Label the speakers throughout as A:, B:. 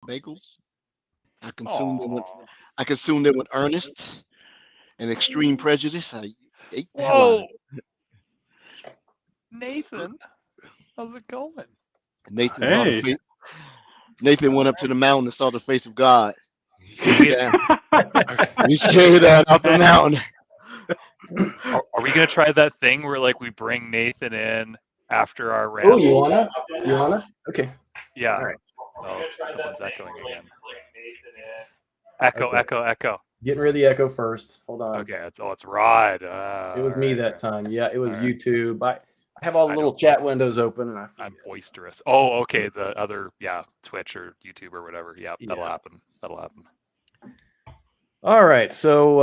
A: bagels. I consumed them with
B: Oh,
A: I consumed them with earnest and extreme prejudice. I ate the hell out of
B: whoa,
A: it.
B: Nathan, how's it going?
A: Nathan saw the
C: Hey.
A: face. Nathan went up to the mountain and saw the face of God. He
B: Did
A: came
B: we?
A: down.
B: Are,
A: He came down off the mountain.
B: are we gonna try that thing where like we bring Nathan in after our
D: Oh, you
B: ramble?
D: wanna? You wanna? Okay.
B: Yeah.
D: All right.
B: Oh, someone's echoing again. Echo,
D: Okay.
B: echo, echo.
D: Getting rid of the echo first. Hold on.
B: Okay, it's Rod.
D: It was
B: All
D: me
B: right,
D: that time. Yeah, it was
B: all right.
D: YouTube. I have all the
B: I
D: little
B: know.
D: chat windows open, and I
B: I'm
D: forget.
B: boisterous. Oh, okay. The other, yeah, Twitch or YouTube or whatever. Yeah, that'll
D: Yeah.
B: happen. That'll happen.
D: All right. So,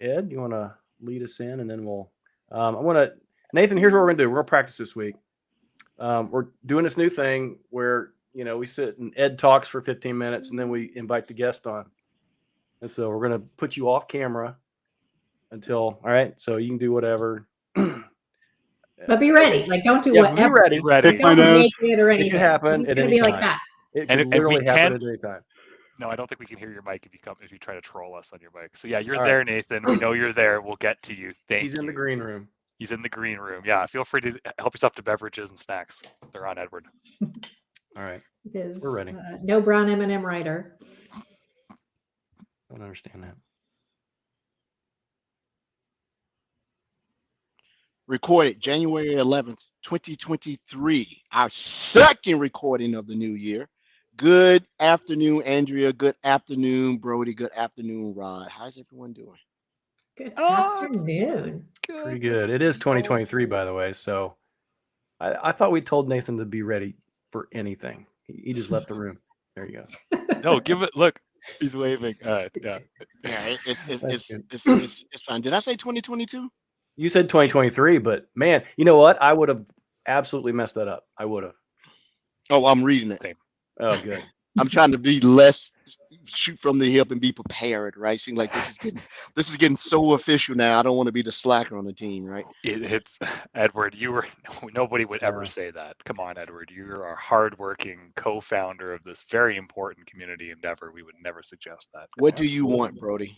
D: Ed, you want to lead us in, and then we'll. I want to. Nathan, here's what we're gonna do. We're gonna practice this week. We're doing this new thing where we sit and Ed talks for 15 minutes, and then we invite the guest on. And so we're gonna put you off camera until. All right. So you can do whatever.
E: But be ready. Like, don't do
D: Yeah, be
E: whatever.
D: ready.
B: Be ready.
C: Pick my
E: Don't
C: nose.
E: make it or
D: It
E: anything.
D: could happen
E: It's
D: at
E: going to
D: any
E: be like
D: time.
E: that.
D: It
B: And
D: could
B: we
D: literally happen
B: can.
D: at any time.
B: No, I don't think we can hear your mic if you try to troll us on your mic. So yeah, you're
D: All
B: there,
D: right.
B: Nathan. We know you're there. We'll get to you. Thank
D: He's
B: you.
D: in the green room.
B: He's in the green room. Yeah, feel free to help yourself to beverages and snacks. They're on Edward.
D: All right.
E: It is
D: We're ready.
E: no brown M&M writer.
D: Don't understand that.
A: Recorded January 11th, 2023. Our second recording of the new year. Good afternoon, Andrea. Good afternoon, Brody. Good afternoon, Rod. How's everyone doing?
E: Good
B: Oh,
E: afternoon.
D: Pretty good. It is 2023, by the way. So I thought we told Nathan to be ready for anything. He just left the room. There you go.
B: No, give it. Look, he's waving. Yeah.
A: Yeah, it's it's
D: That's
A: it's
D: good.
A: it's it's, it's fine. Did I say 2022?
D: You said 2023, but man, you know what? I would have absolutely messed that up. I would have.
A: Oh, I'm reading it.
B: Same.
D: Oh, good.
A: I'm trying to be less shoot from the hip and be prepared, right? Seems like this is getting so official now. I don't want to be the slacker on the team, right?
B: It's Edward. Nobody would ever
D: Yeah.
B: say that. Come on, Edward. You're a hardworking co-founder of this very important community endeavor. We would never suggest that.
A: What do you want, Brody?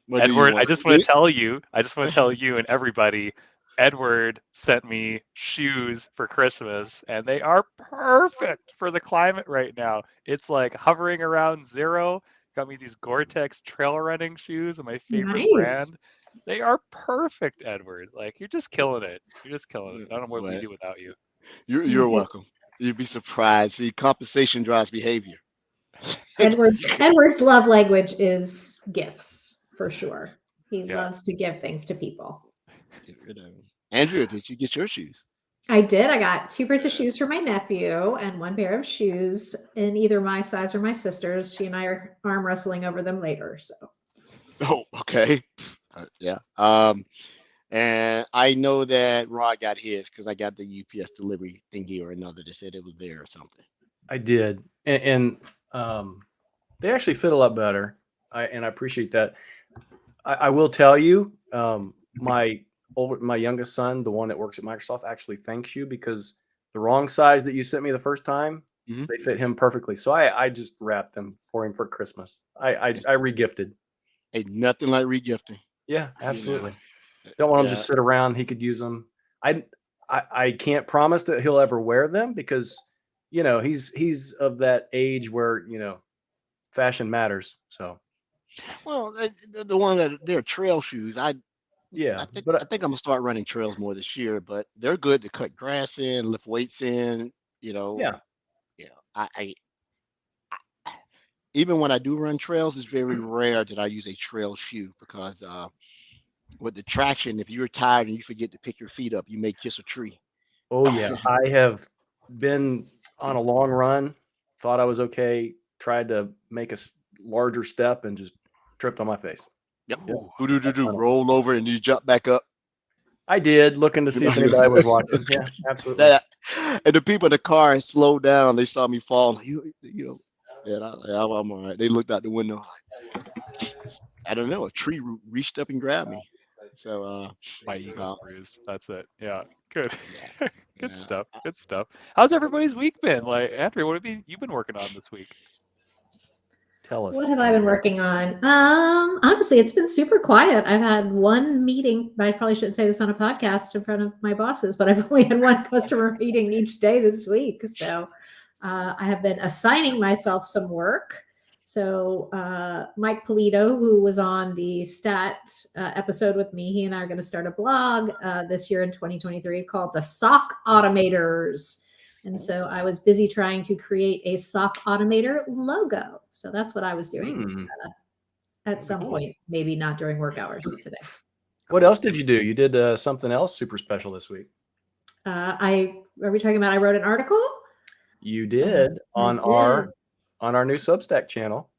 A: What do you
B: Edward, I
A: want?
B: just want to tell you. I just want to tell you and everybody. Edward sent me shoes for Christmas, and they are perfect for the climate right now. It's like hovering around zero. Got me these Gore-Tex trail running shoes, my favorite
E: Nice.
B: brand. They are perfect, Edward. Like you're just killing it. You're just killing it. I don't know what we
A: What?
B: do without you.
A: You're
E: Nice.
A: welcome. You'd be surprised. See, compensation drives behavior.
E: Edward's love language is gifts, for sure. He
B: Yeah.
E: loves to give things to people.
A: Get rid of 'em. Andrea, did you get your shoes?
E: I did. I got 2 pairs of shoes for my nephew and 1 pair of shoes in either my size or my sister's. She and I are arm wrestling over them later. So
A: Oh, okay. Yeah. And I know that Rod got his because I got the UPS delivery thingy or another that said it was there or something.
D: I did, and they actually fit a lot better. I appreciate that. I will tell you, my youngest son, the one that works at Microsoft, actually thanks you because the wrong size that you sent me the first time,
A: Mhm.
D: they fit him perfectly. So I just wrapped them for him for Christmas. I regifted.
A: Ain't nothing like regifting.
D: Yeah, absolutely. Don't want him to just sit around. He could use them. I can't promise that he'll ever wear them because he's of that age where fashion matters. So
A: Well, the one that they're trail shoes. I think
D: but
A: I'm gonna start running trails more this year. But they're good to cut grass in, lift weights in.
D: yeah,
A: I even when I do run trails, it's very rare that I use a trail shoe because with the traction, if you're tired and you forget to pick your feet up, you may kiss a tree.
D: oh yeah. I have been on a long run, thought I was okay, tried to make a larger step and just tripped on my face.
A: Yep.
B: Ooh.
A: Do roll over and you jump back up.
D: I did, looking to see if anybody was watching. Yeah, absolutely.
A: That, and the people in the car slowed down. They saw me fall. And I'm all right. They looked out the window. I don't know. A tree reached up and grabbed me. So
B: My ego's bruised. That's it. Yeah. Good.
A: yeah.
B: Good
A: Yeah.
B: stuff. Good stuff. How's everybody's week been? Like, Andrew, what have you been working on this week?
D: Tell us.
E: What have I been working on? Honestly, it's been super quiet. I've had one meeting, but I probably shouldn't say this on a podcast in front of my bosses, but I've only had one customer meeting each day this week. So I have been assigning myself some work. So Mike Polito, who was on the stat episode with me, he and I are going to start a blog this year in 2023 called the Sock Automators. And so I was busy trying to create a sock automator logo. So that's what I was doing at some
B: Cool.
E: point, maybe not during work hours today.
D: What else did you do? You did something else super special this week.
E: Are we talking about I wrote an article?
D: You did on our new Substack channel.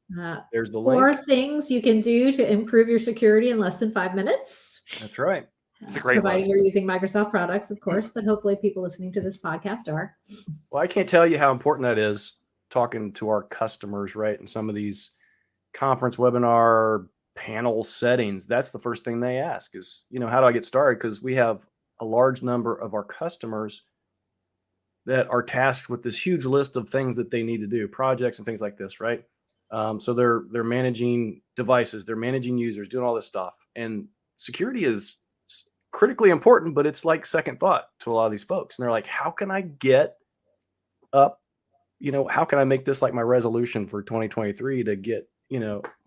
D: There's the link.
E: 4 things you can do to improve your security in less than 5 minutes.
D: That's right.
B: It's a great
E: provided
B: list.
E: you're using Microsoft products, of course, but hopefully people listening to this podcast are.
D: Well, I can't tell you how important that is talking to our customers, right? In some of these conference webinar panel settings, that's the first thing they ask is, how do I get started? Because we have a large number of our customers that are tasked with this huge list of things that they need to do, projects and things like this, right? So they're managing devices, they're managing users, doing all this stuff. And security is critically important, but it's like second thought to a lot of these folks. And they're like, how can I get up, how can I make this like my resolution for 2023 to get,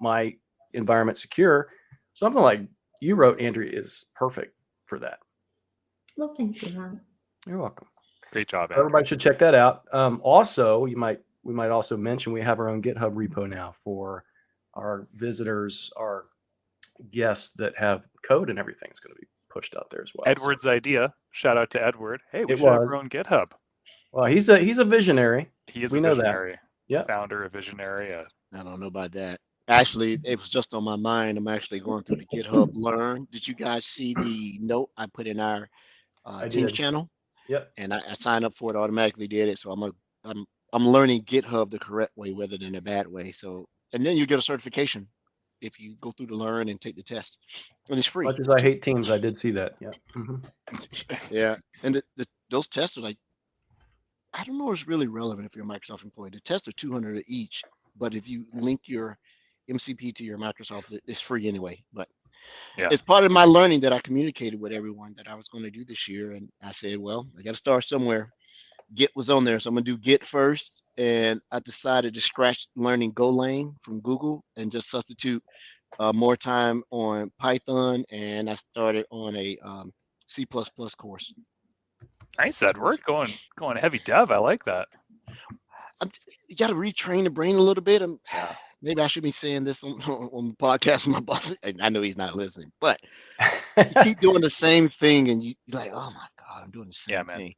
D: my environment secure? Something like you wrote, Andrea, is perfect for that.
E: Well, thank you, Ron.
D: You're welcome.
B: Great job, Andrew.
D: Everybody should check that out. Also, we might also mention we have our own GitHub repo now for our visitors, our guests that have code and everything is going to be pushed out there as well.
B: Edward's idea. Shout out to Edward. Hey, we
D: It
B: should have
D: was.
B: our own GitHub.
D: Well, he's a visionary.
B: He is
D: We
B: a
D: know that.
B: visionary.
D: Yeah.
B: Founder, a visionary.
A: I don't know about that. Actually, it was just on my mind. I'm actually going through the GitHub Learn. Did you guys see the note I put in our Teams channel?
D: Yep.
A: And I signed up for it, automatically did it. So I'm learning GitHub the correct way rather than the bad way. So, and then you get a certification if you go through the Learn and take the test, and it's free.
D: Much as I hate Teams, I did see that. Yeah. Mm-hmm.
A: Yeah, and those tests are like, I don't know if it's really relevant if you're a Microsoft employee. The tests are $200 each, but if you link your MCP to your Microsoft, it's free anyway. But
B: Yeah.
A: it's part of my learning that I communicated with everyone that I was going to do this year, and I said, well, I got to start somewhere. Git was on there, so I'm gonna do Git first, and I decided to scratch learning Golang from Google and just substitute more time on Python, and I started on a C++ course.
B: Nice, Edward. Going heavy dev. I like that.
A: You got to retrain the brain a little bit. Maybe I should be saying this on the podcast with my boss. I know he's not listening, but you keep doing the same thing, and you're like, oh my God, I'm doing the same thing.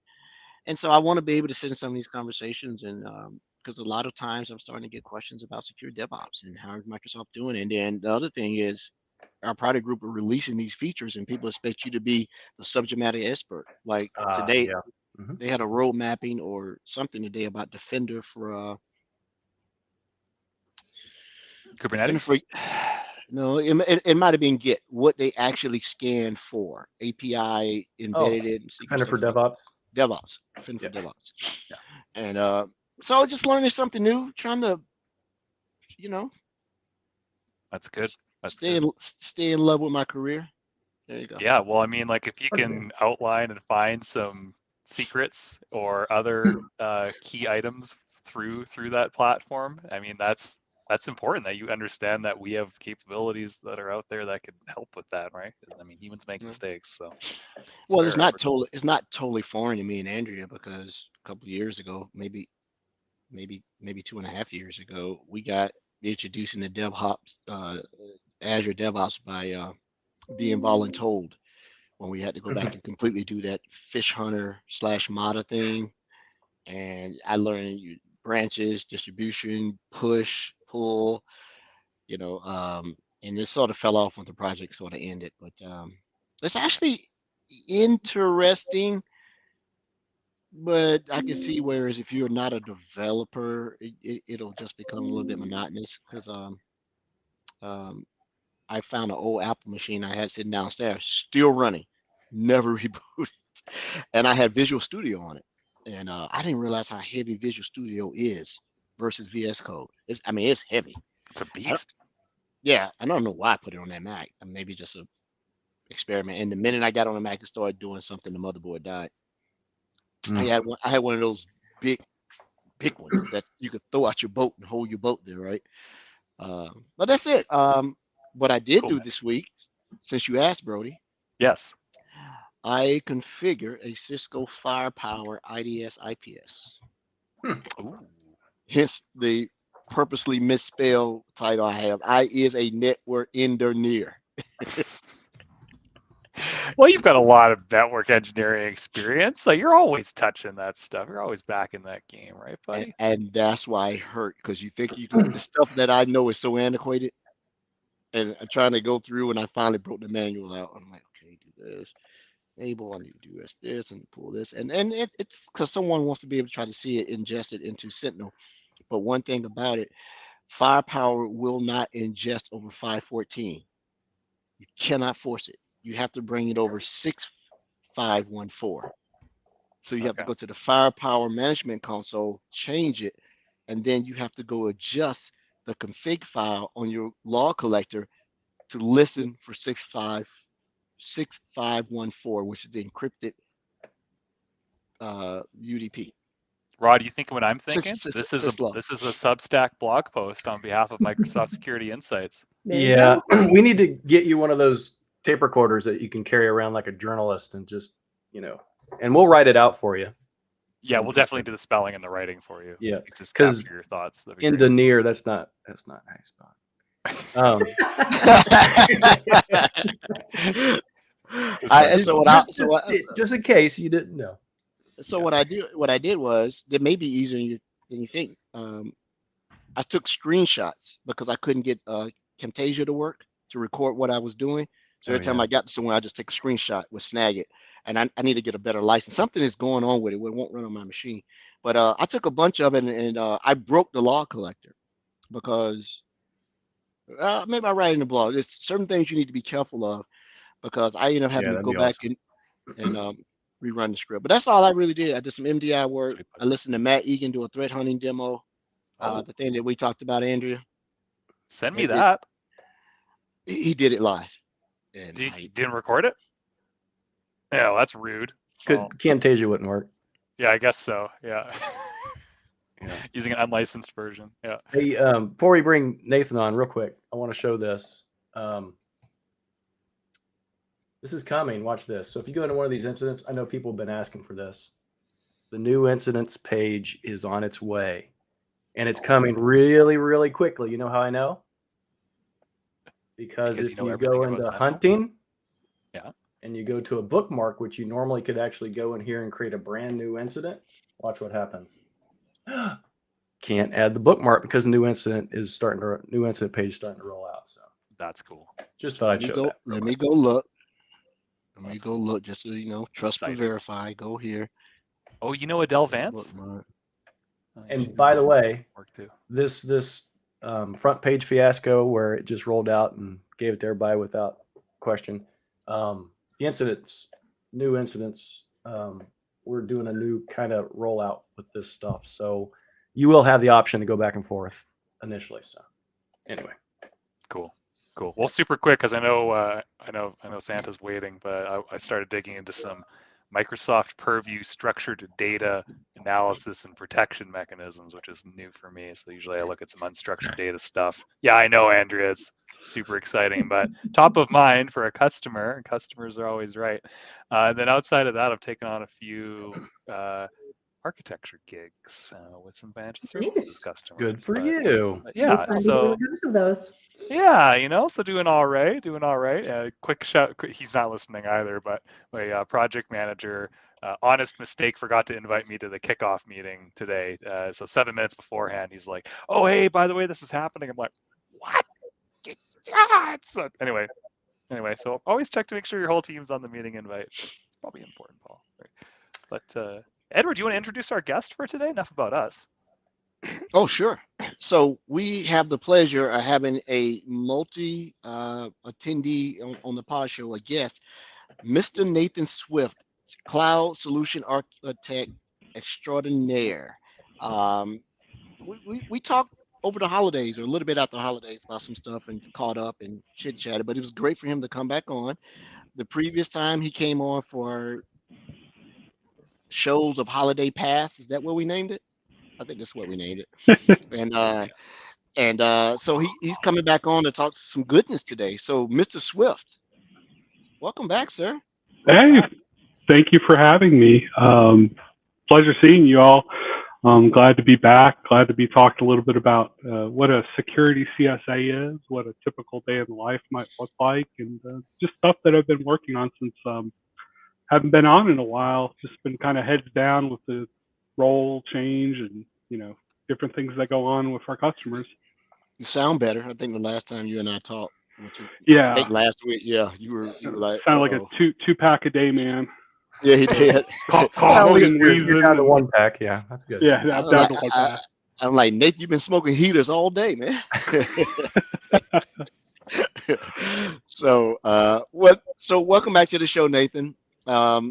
A: And so I want to be able to sit in some of these conversations, and because a lot of times I'm starting to get questions about secure DevOps and how is Microsoft doing. And then the other thing is our product group are releasing these features, and people expect you to be the subject matter expert. Like today, they had a road mapping or something today about Defender for
B: Kubernetes.
A: No, it might have been Git. What they actually scan for, API embedded in
D: Defender for DevOps.
A: Defender for DevOps. Yeah. And so just learning something new, trying to,
B: That's good.
A: Stay in love with my career. There you go.
B: Yeah, well, I mean, like if you can outline and find some secrets or other key items through that platform, I mean, that's important that you understand that we have capabilities that are out there that could help with that, right? I mean, humans make mistakes, so.
A: Well, it's not totally foreign to me and Andrea, because a couple of years ago, maybe 2.5 years ago, we got introduced in the DevOps, Azure DevOps by being voluntold, when we had to go back and completely do that fish hunter / Mata thing. And I learned branches, distribution, push, pull, and it sort of fell off when the project sort of ended. But it's actually interesting, but I can see whereas if you're not a developer, it'll just become a little bit monotonous, because I found an old Apple machine I had sitting downstairs, still running, never rebooted. and I had Visual Studio on it, and I didn't realize how heavy Visual Studio is versus VS Code. I mean, it's heavy.
B: It's a
A: I don't,
B: beast.
A: yeah, I don't know why I put it on that Mac. Maybe just a experiment. And the minute I got on the Mac and started doing something, the motherboard died. I
D: Mm.
A: had one. I had one of those big ones that you could throw out your boat and hold your boat there, right? But that's it. What I did
B: Cool.
A: do this week, since you asked, Brody,
B: Yes.
A: I configure a Cisco Firepower IDS IPS.
B: Ooh.
A: Hence the purposely misspelled title I have. I is a network engineer.
B: Well, you've got a lot of network engineering experience, so you're always touching that stuff. You're always back in that game, right, buddy?
A: And that's why it hurt, because you think you can, the stuff that I know is so antiquated, and I'm trying to go through, and I finally broke the manual out. I'm like, okay, do this. Able, I need to do this and pull this, and it's because someone wants to be able to try to see it ingested into Sentinel. But one thing about it, Firepower will not ingest over 514. You cannot force it. You have to bring it over 6514. So you have to
B: Okay.
A: go to the Firepower Management Console, change it, and then you have to go adjust the config file on your log collector to listen for 6514, which is the encrypted UDP.
B: Rod, you think what I'm thinking?
A: Six
B: This is a
A: log.
B: Substack blog post on behalf of Microsoft Security Insights.
E: There you
D: Yeah,
E: go.
D: we need to get you one of those tape recorders that you can carry around like a journalist and just, and we'll write it out for you.
B: Yeah, we'll definitely do the spelling and the writing for you.
D: Yeah,
B: You can just
D: 'cause
B: capture your thoughts. That'd be great.
D: Engineer, that's not how you spell it. Just in case you didn't know.
A: So what I did was, that may be easier than you think. I took screenshots because I couldn't get Camtasia to work to record what I was doing. So every time I got to somewhere, I just take a screenshot, would snag it, and I need to get a better license. Something is going on with it. It won't run on my machine. But I took a bunch of it, and I broke the log collector because maybe I write in the blog. There's certain things you need to be careful of, because I ended up having to go back and rerun the script. But that's all I really did. I did some MDI work. I listened to Matt Egan do a threat hunting demo. The thing that we talked about, Andrea.
B: Send me that.
A: He did it live. And
B: you didn't record it? Yeah, well, that's rude.
D: Camtasia wouldn't work.
B: Yeah, I guess so. Yeah. Using an unlicensed version. Yeah.
D: Hey, before we bring Nathan on, real quick, I want to show this. This is coming. Watch this. So if you go into one of these incidents, I know people have been asking for this. The new incidents page is on its way, and it's coming really, really quickly. You know how I know? Because if you go into hunting, and you go to a bookmark, which you normally could actually go in here and create a brand new incident, watch what happens. Can't add the bookmark because the new incident page is starting to roll out. So
B: that's cool.
D: Just thought I'd show that.
A: Let me go look. Let me go look, just so you know. Trust but verify. Go here.
B: Oh, you know Adele Vance?
D: And by the way, this front page fiasco where it just rolled out and gave it to everybody without question. The new incidents, we're doing a new kind of rollout with this stuff. So you will have the option to go back and forth initially. So anyway.
B: Cool. Well, super quick, because I know Santa's waiting, but I started digging into some Microsoft Purview structured data analysis and protection mechanisms, which is new for me. So usually I look at some unstructured data stuff. Yeah, I know, Andrea, it's super exciting, but top of mind for a customer, and customers are always right. And then outside of that, I've taken on a few architecture gigs with some financial services customers.
D: Good for you.
B: Yeah, so
E: of those.
B: Yeah, so doing all right. Quick shout. He's not listening either, but my project manager, honest mistake, forgot to invite me to the kickoff meeting today. So 7 minutes beforehand, he's like, "Oh, hey, by the way, this is happening." I'm like, "What?" So anyway, so always check to make sure your whole team's on the meeting invite. It's probably important, Paul. Right? But Edward, do you want to introduce our guest for today? Enough about us.
A: Oh, sure. So we have the pleasure of having a attendee on the pod show, a guest, Mr. Nathan Swift, cloud solution architect extraordinaire. Um, we talked over the holidays or a little bit after the holidays about some stuff and caught up and chit chatted, but it was great for him to come back on. The previous time he came on for shows of holiday past, is that what we named it? I think that's what we named it. So he's coming back on to talk some goodness today. So Mr. Swift, welcome back, sir.
C: Hey, thank you for having me. Pleasure seeing you all. Glad to be back. Glad to be talked a little bit about what a security CSA is, what a typical day in life might look like, and just stuff that I've been working on since haven't been on in a while. Just been kind of heads down with the role change and different things that go on with our customers.
A: You sound better. I think the last time you and I talked, I
C: Yeah,
A: think last week, yeah, you were like,
C: sound like a two pack a day man.
A: yeah, he did.
D: Well, at
C: Coughing
D: least
C: and
D: you're down to
C: wheezing.
D: one pack. Yeah, that's good.
C: Yeah,
A: I'm
C: I'm down
A: like,
C: to one pack.
A: I'm like, Nathan, you've been smoking heaters all day, man. So welcome back to the show, Nathan. What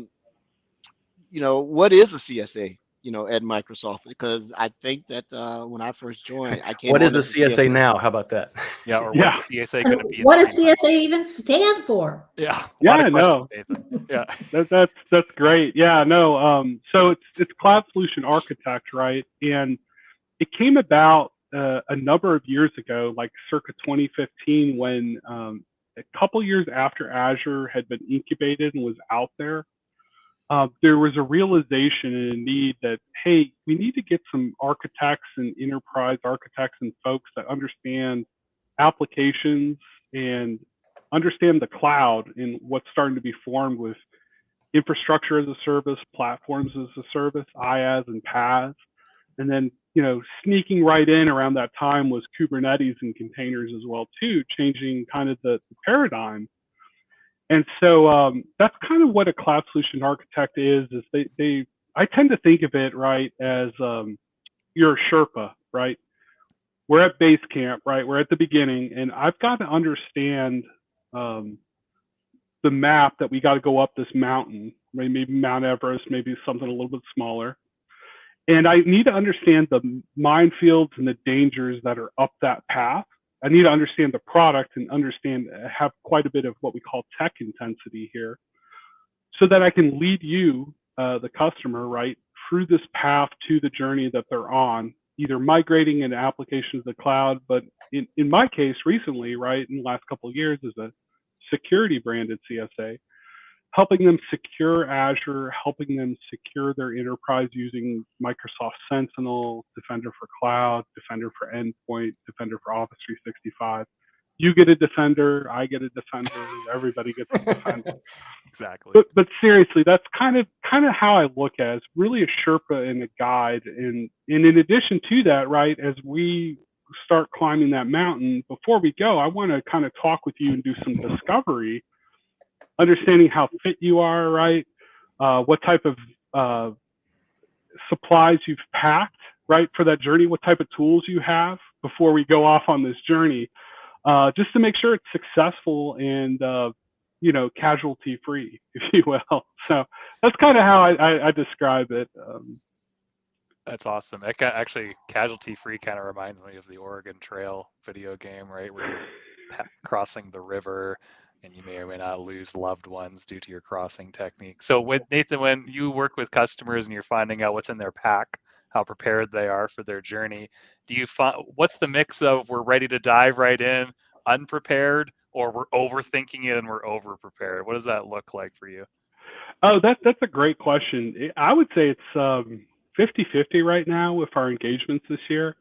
A: is a CSA? At Microsoft, because I think that when I first joined, I came
D: What is
A: on
D: the
A: as a
D: CSA now? How about that?
B: Yeah, or
C: Yeah.
B: what's CSA going to be?
E: What
B: in
E: does
B: 3 months?
E: CSA even stand for?
B: Yeah, a
C: Yeah,
B: lot of questions,
C: no.
B: Nathan. Yeah.
C: That's great. Yeah, no. So it's cloud solution architect, right? And it came about a number of years ago, like circa 2015, when a couple years after Azure had been incubated and was out there was a realization and a need that, hey, we need to get some architects and enterprise architects and folks that understand applications and understand the cloud and what's starting to be formed with infrastructure as a service, platforms as a service, IaaS and PaaS. And then, sneaking right in around that time was Kubernetes and containers as well, too, changing kind of the paradigm. And so that's kind of what a cloud solution architect is I tend to think of it, right, as you're a Sherpa, right? We're at base camp, right? We're at the beginning, and I've got to understand the map that we got to go up this mountain, maybe Mount Everest, maybe something a little bit smaller. And I need to understand the minefields and the dangers that are up that path. I need to understand the product and have quite a bit of what we call tech intensity here so that I can lead you, the customer, right, through this path to the journey that they're on, either migrating into applications of the cloud, but in my case recently, right, in the last couple of years as a security branded CSA, helping them secure Azure, helping them secure their enterprise using Microsoft Sentinel, Defender for Cloud, Defender for Endpoint, Defender for Office 365. You get a Defender, I get a Defender, everybody gets a Defender.
B: Exactly.
C: But seriously, that's kind of how I look at it. It's really a Sherpa and a guide. And in addition to that, right, as we start climbing that mountain, before we go, I want to kind of talk with you and do some discovery, understanding how fit you are, right? What type of supplies you've packed, right, for that journey, what type of tools you have before we go off on this journey, just to make sure it's successful and, casualty free, if you will. So that's kind of how I describe it.
B: That's awesome. Actually, casualty free kind of reminds me of the Oregon Trail video game, right? Where you're crossing the river and you may or may not lose loved ones due to your crossing technique. So with Nathan, when you work with customers and you're finding out what's in their pack, how prepared they are for their journey, what's the mix of we're ready to dive right in, unprepared, or we're overthinking it and we're over prepared? What does that look like for you?
C: Oh, that's a great question. I would say it's 50-50 right now with our engagements this year.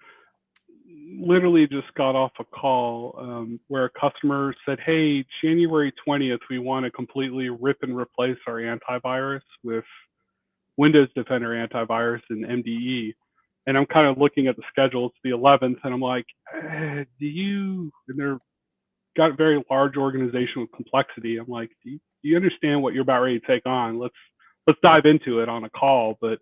C: Literally just got off a call where a customer said, hey, January 20th, we want to completely rip and replace our antivirus with Windows Defender antivirus and MDE. And I'm kind of looking at the schedule. It's the 11th, and I'm like, and they're got a very large organization with complexity. I'm like, do you understand what you're about ready to take on? Let's dive into it on a call. But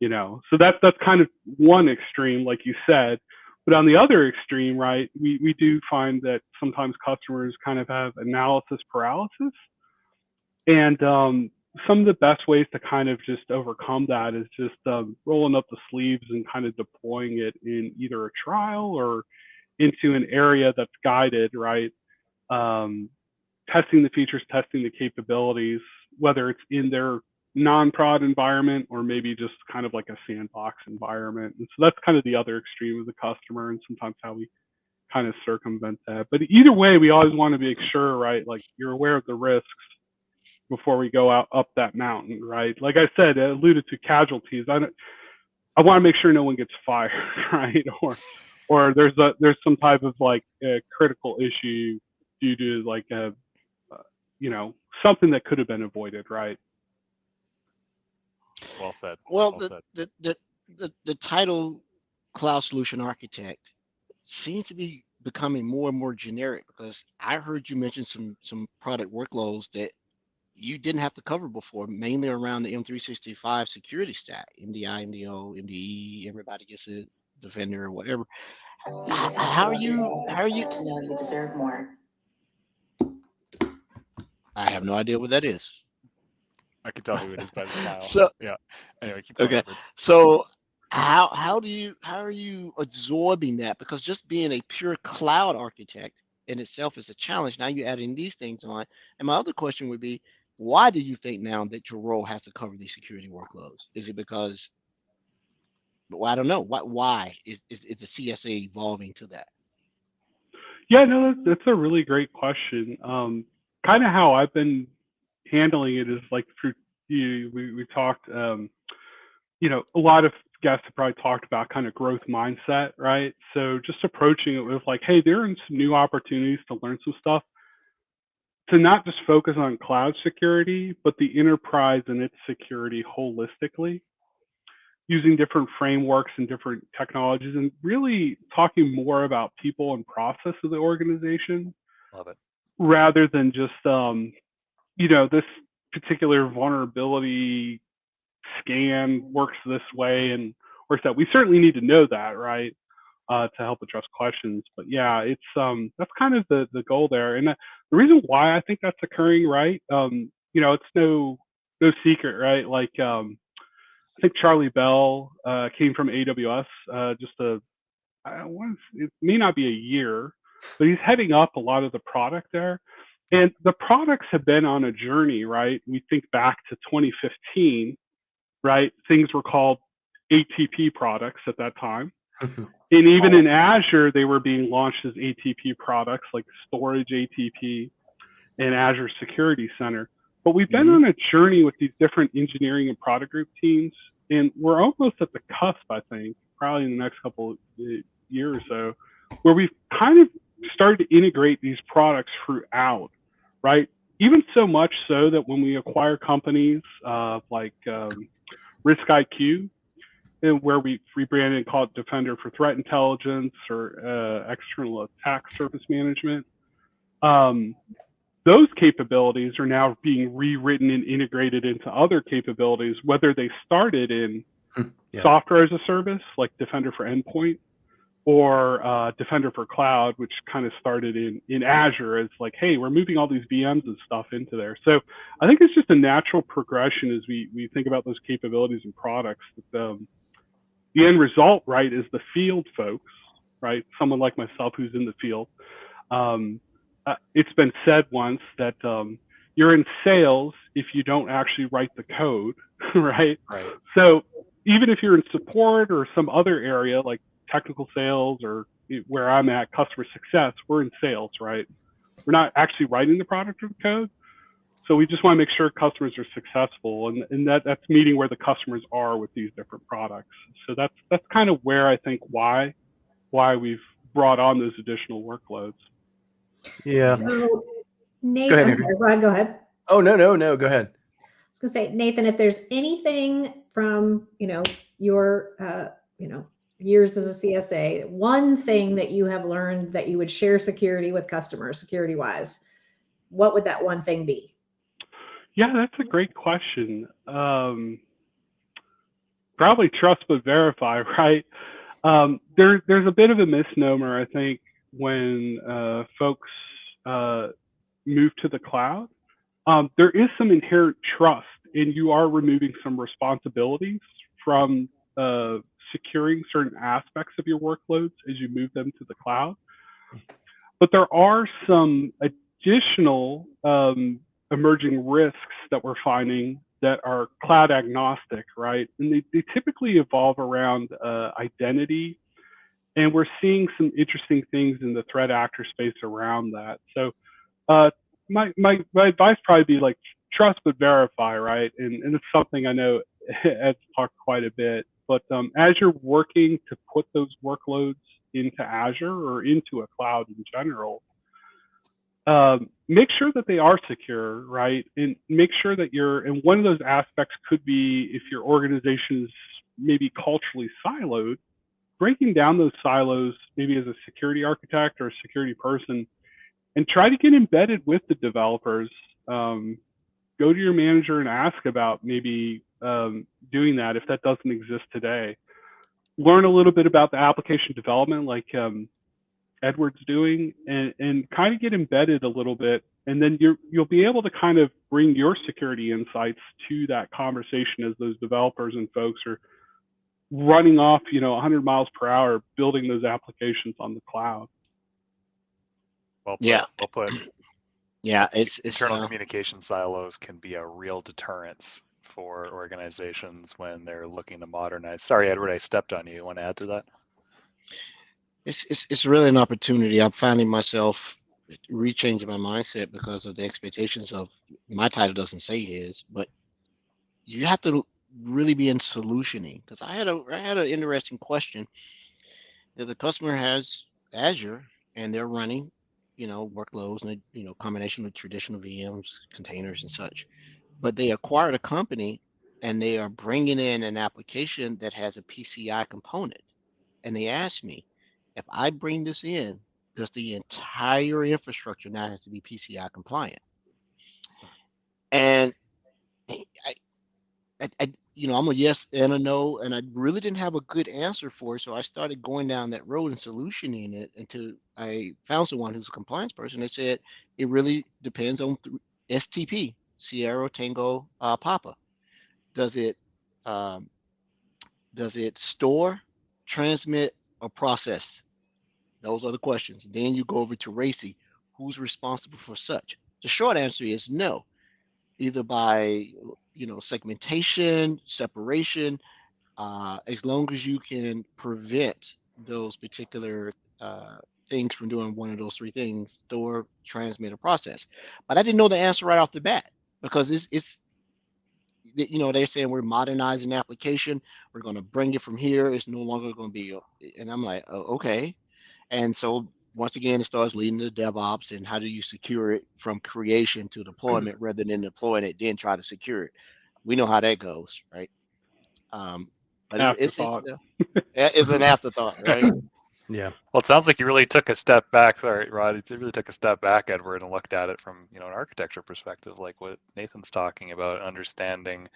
C: so that's kind of one extreme, like you said. But on the other extreme, right, we do find that sometimes customers kind of have analysis paralysis. And some of the best ways to kind of just overcome that is just rolling up the sleeves and kind of deploying it in either a trial or into an area that's guided, right? Um, Testing the features, testing the capabilities, whether it's in their non-prod environment or maybe just kind of like a sandbox environment. And so that's kind of the other extreme of the customer, and sometimes how we kind of circumvent that. But either way, we always want to make sure, right, like you're aware of the risks before we go out up that mountain, right? Like I said, I alluded to casualties. I want to make sure no one gets fired, right? Or there's some type of like a critical issue due to like a something that could have been avoided, right?
B: Well said.
A: Well,
B: Well said.
A: the title cloud solution architect seems to be becoming more and more generic, because I heard you mention some product workloads that you didn't have to cover before, mainly around the M365 security stack, MDI, MDO, MDE. Everybody gets a Defender or whatever.
F: You just have
A: How
F: to
A: are
F: love
A: you?
F: yourself
A: How are you?
F: to know you deserve more.
A: I have no idea what that is.
B: I can tell who it is by the smile.
A: So
B: Yeah. Anyway, keep going.
A: okay,
B: Edward.
A: so how are you absorbing that? Because just being a pure cloud architect in itself is a challenge. Now you're adding these things on. And my other question would be, why do you think now that your role has to cover these security workloads? Is it because, well, I don't know. Why is the CSA evolving to that?
C: Yeah, no, that's a really great question. Kind of how I've been handling it is like through we talked, a lot of guests have probably talked about kind of growth mindset, right? So just approaching it with like, hey, there are some new opportunities to learn some stuff, to not just focus on cloud security, but the enterprise and its security holistically, using different frameworks and different technologies, and really talking more about people and process of the organization
B: Love it.
C: rather than just this particular vulnerability scan works this way and works that. We certainly need to know that, right, to help address questions. But yeah, it's that's kind of the goal there. And the reason why I think that's occurring, right, it's no secret, right? Like I think Charlie Bell came from AWS it may not be a year, but he's heading up a lot of the product there. And the products have been on a journey, right? We think back to 2015, right? Things were called ATP products at that time. And even in Azure, they were being launched as ATP products like Storage ATP and Azure Security Center. But we've been on a journey with these different engineering and product group teams, and we're almost at the cusp, I think, probably in the next couple of years or so, where we've kind of started to integrate these products throughout, right? Even so much so that when we acquire companies like Risk IQ, and where we rebranded and called it Defender for Threat Intelligence or External Attack Surface Management, those capabilities are now being rewritten and integrated into other capabilities, whether they started in software as a service, like Defender for Endpoint, or Defender for Cloud, which kind of started in Azure as like, hey, we're moving all these VMs and stuff into there. So I think it's just a natural progression as we think about those capabilities and products. That, the end result, right, is the field folks, right? Someone like myself who's in the field. It's been said once that you're in sales if you don't actually write the code, right?
B: Right.
C: So even if you're in support or some other area like technical sales or where I'm at, customer success, we're in sales, right? We're not actually writing the product or the code. So we just want to make sure customers are successful, and that's meeting where the customers are with these different products. So that's kind of where I think why we've brought on those additional workloads.
D: Yeah.
E: So, Nathan,
D: Go ahead,
E: I'm sorry, Rod, go ahead.
D: Oh, no, go ahead.
E: I was going to say, Nathan, if there's anything from, your, years as a CSA, one thing that you have learned that you would share security with customers, security wise, what would that one thing be?
C: Yeah, that's a great question. Probably trust but verify, right? There's a bit of a misnomer, I think, when folks move to the cloud. There is some inherent trust and you are removing some responsibilities from securing certain aspects of your workloads as you move them to the cloud. But there are some additional emerging risks that we're finding that are cloud agnostic, right? And they typically evolve around identity. And we're seeing some interesting things in the threat actor space around that. So my advice probably be like trust but verify, right? And it's something I know Ed's talked quite a bit. But as you're working to put those workloads into Azure or into a cloud in general, make sure that they are secure, right? And make sure that and one of those aspects could be if your organization is maybe culturally siloed, breaking down those silos, maybe as a security architect or a security person, and try to get embedded with the developers. Go to your manager and ask about maybe doing that if that doesn't exist today. Learn a little bit about the application development like Edward's doing, and kind of get embedded a little bit. And then you'll be able to kind of bring your security insights to that conversation as those developers and folks are running off, 100 miles per hour, building those applications on the cloud.
B: Well put.
A: Yeah.
B: Well put.
A: Yeah, it's
B: Internal communication silos can be a real deterrence for organizations when they're looking to modernize. Sorry, Edward, I stepped on you. You want to add to that?
A: it's really an opportunity. I'm finding myself rechanging my mindset because of the expectations of my title doesn't say his, but you have to really be in solutioning. Because I had an interesting question. If the customer has Azure and they're running, workloads and combination of traditional VMs, containers, and such, but they acquired a company and they are bringing in an application that has a PCI component, and they asked me, if I bring this in, does the entire infrastructure now have to be PCI compliant? And I'm a yes and a no, and I really didn't have a good answer for it. So I started going down that road and solutioning it until I found someone who's a compliance person. They said it really depends on STP, Sierra Tango Papa. Does it store, transmit, or process? Those are the questions. Then you go over to RACI, who's responsible for such? The short answer is no, either by segmentation, separation, as long as you can prevent those particular things from doing one of those three things: store, transmit, or process. But I didn't know the answer right off the bat, because it's they're saying we're modernizing the application, we're going to bring it from here, it's no longer going to be, and I'm like, oh, okay. And so once again, it starts leading to DevOps and how do you secure it from creation to deployment rather than deploying it then try to secure it. We know how that goes, right? But it's an afterthought, right?
D: Yeah.
B: Well, it sounds like you really took a step back. Sorry, Rod. It really took a step back, Edward, and looked at it from an architecture perspective, like what Nathan's talking about, understanding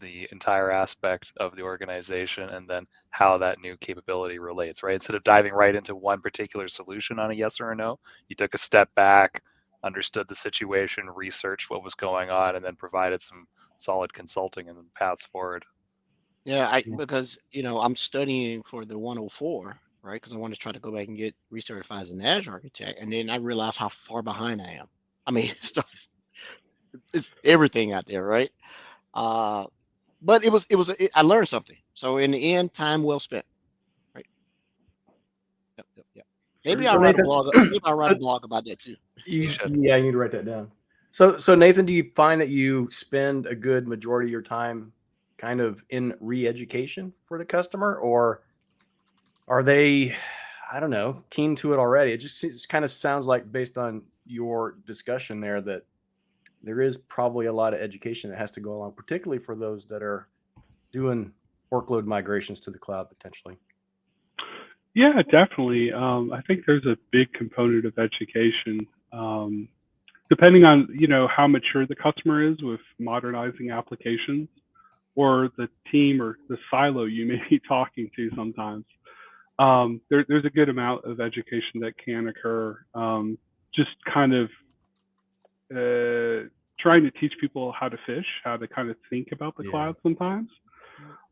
B: the entire aspect of the organization and then how that new capability relates, right? Instead of diving right into one particular solution on a yes or a no, you took a step back, understood the situation, researched what was going on, and then provided some solid consulting and paths forward.
A: Yeah, because I'm studying for the 104, right? Because I want to try to go back and get recertified as an Azure architect, and then I realized how far behind I am. I mean, it's everything out there, right? But I learned something. So in the end, time well spent, right? Yep. Maybe I'll write a blog. Maybe I'll write a blog about that too.
D: You need to write that down. So Nathan, do you find that you spend a good majority of your time kind of in re-education for the customer, or are they, I don't know, keen to it already? It kind of sounds like, based on your discussion there, that there is probably a lot of education that has to go along, particularly for those that are doing workload migrations to the cloud potentially.
C: Yeah, definitely. I think there's a big component of education, depending on how mature the customer is with modernizing applications, or the team or the silo you may be talking to sometimes. There's a good amount of education that can occur. Just kind of trying to teach people how to fish, how to kind of think about the
D: Yeah.
C: cloud sometimes,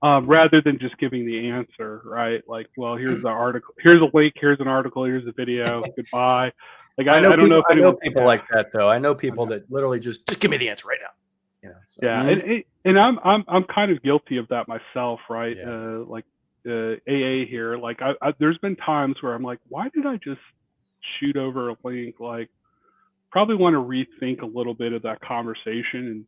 C: rather than just giving the answer, right? Like, well, here's the article, here's a link, here's an article, here's a video, goodbye. Like, I don't know if
D: I know
C: anyone,
D: people like that though. I know people that literally just give me the answer right now. You know, so.
C: Yeah, and I'm kind of guilty of that myself, right?
D: Yeah.
C: Like AA here, like I there's been times where I'm like, why did I just shoot over a link? Like, probably want to rethink a little bit of that conversation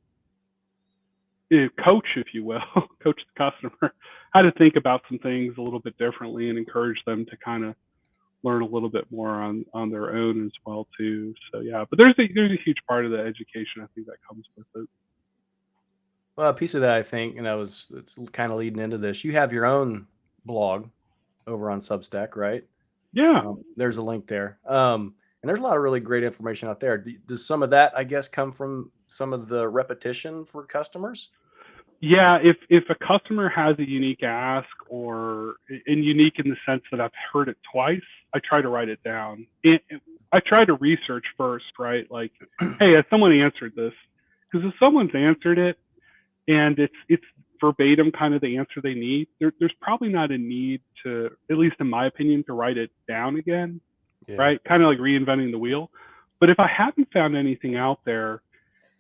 C: and coach, if you will, coach the customer how to think about some things a little bit differently and encourage them to kind of learn a little bit more on their own as well too. So yeah, but there's a huge part of the education I think that comes with it.
D: Well, a piece of that, I think, and it's kind of leading into this. You have your own blog over on Substack, right?
C: Yeah.
D: There's a link there. And there's a lot of really great information out there. Does some of that, I guess, come from some of the repetition for customers?
C: Yeah, if a customer has a unique ask, or unique in the sense that I've heard it twice, I try to write it down. I try to research first, right? Like, hey, has someone answered this? Because if someone's answered it and it's verbatim kind of the answer they need, there's probably not a need to, at least in my opinion, to write it down again, right? Kind of like reinventing the wheel. But if I haven't found anything out there,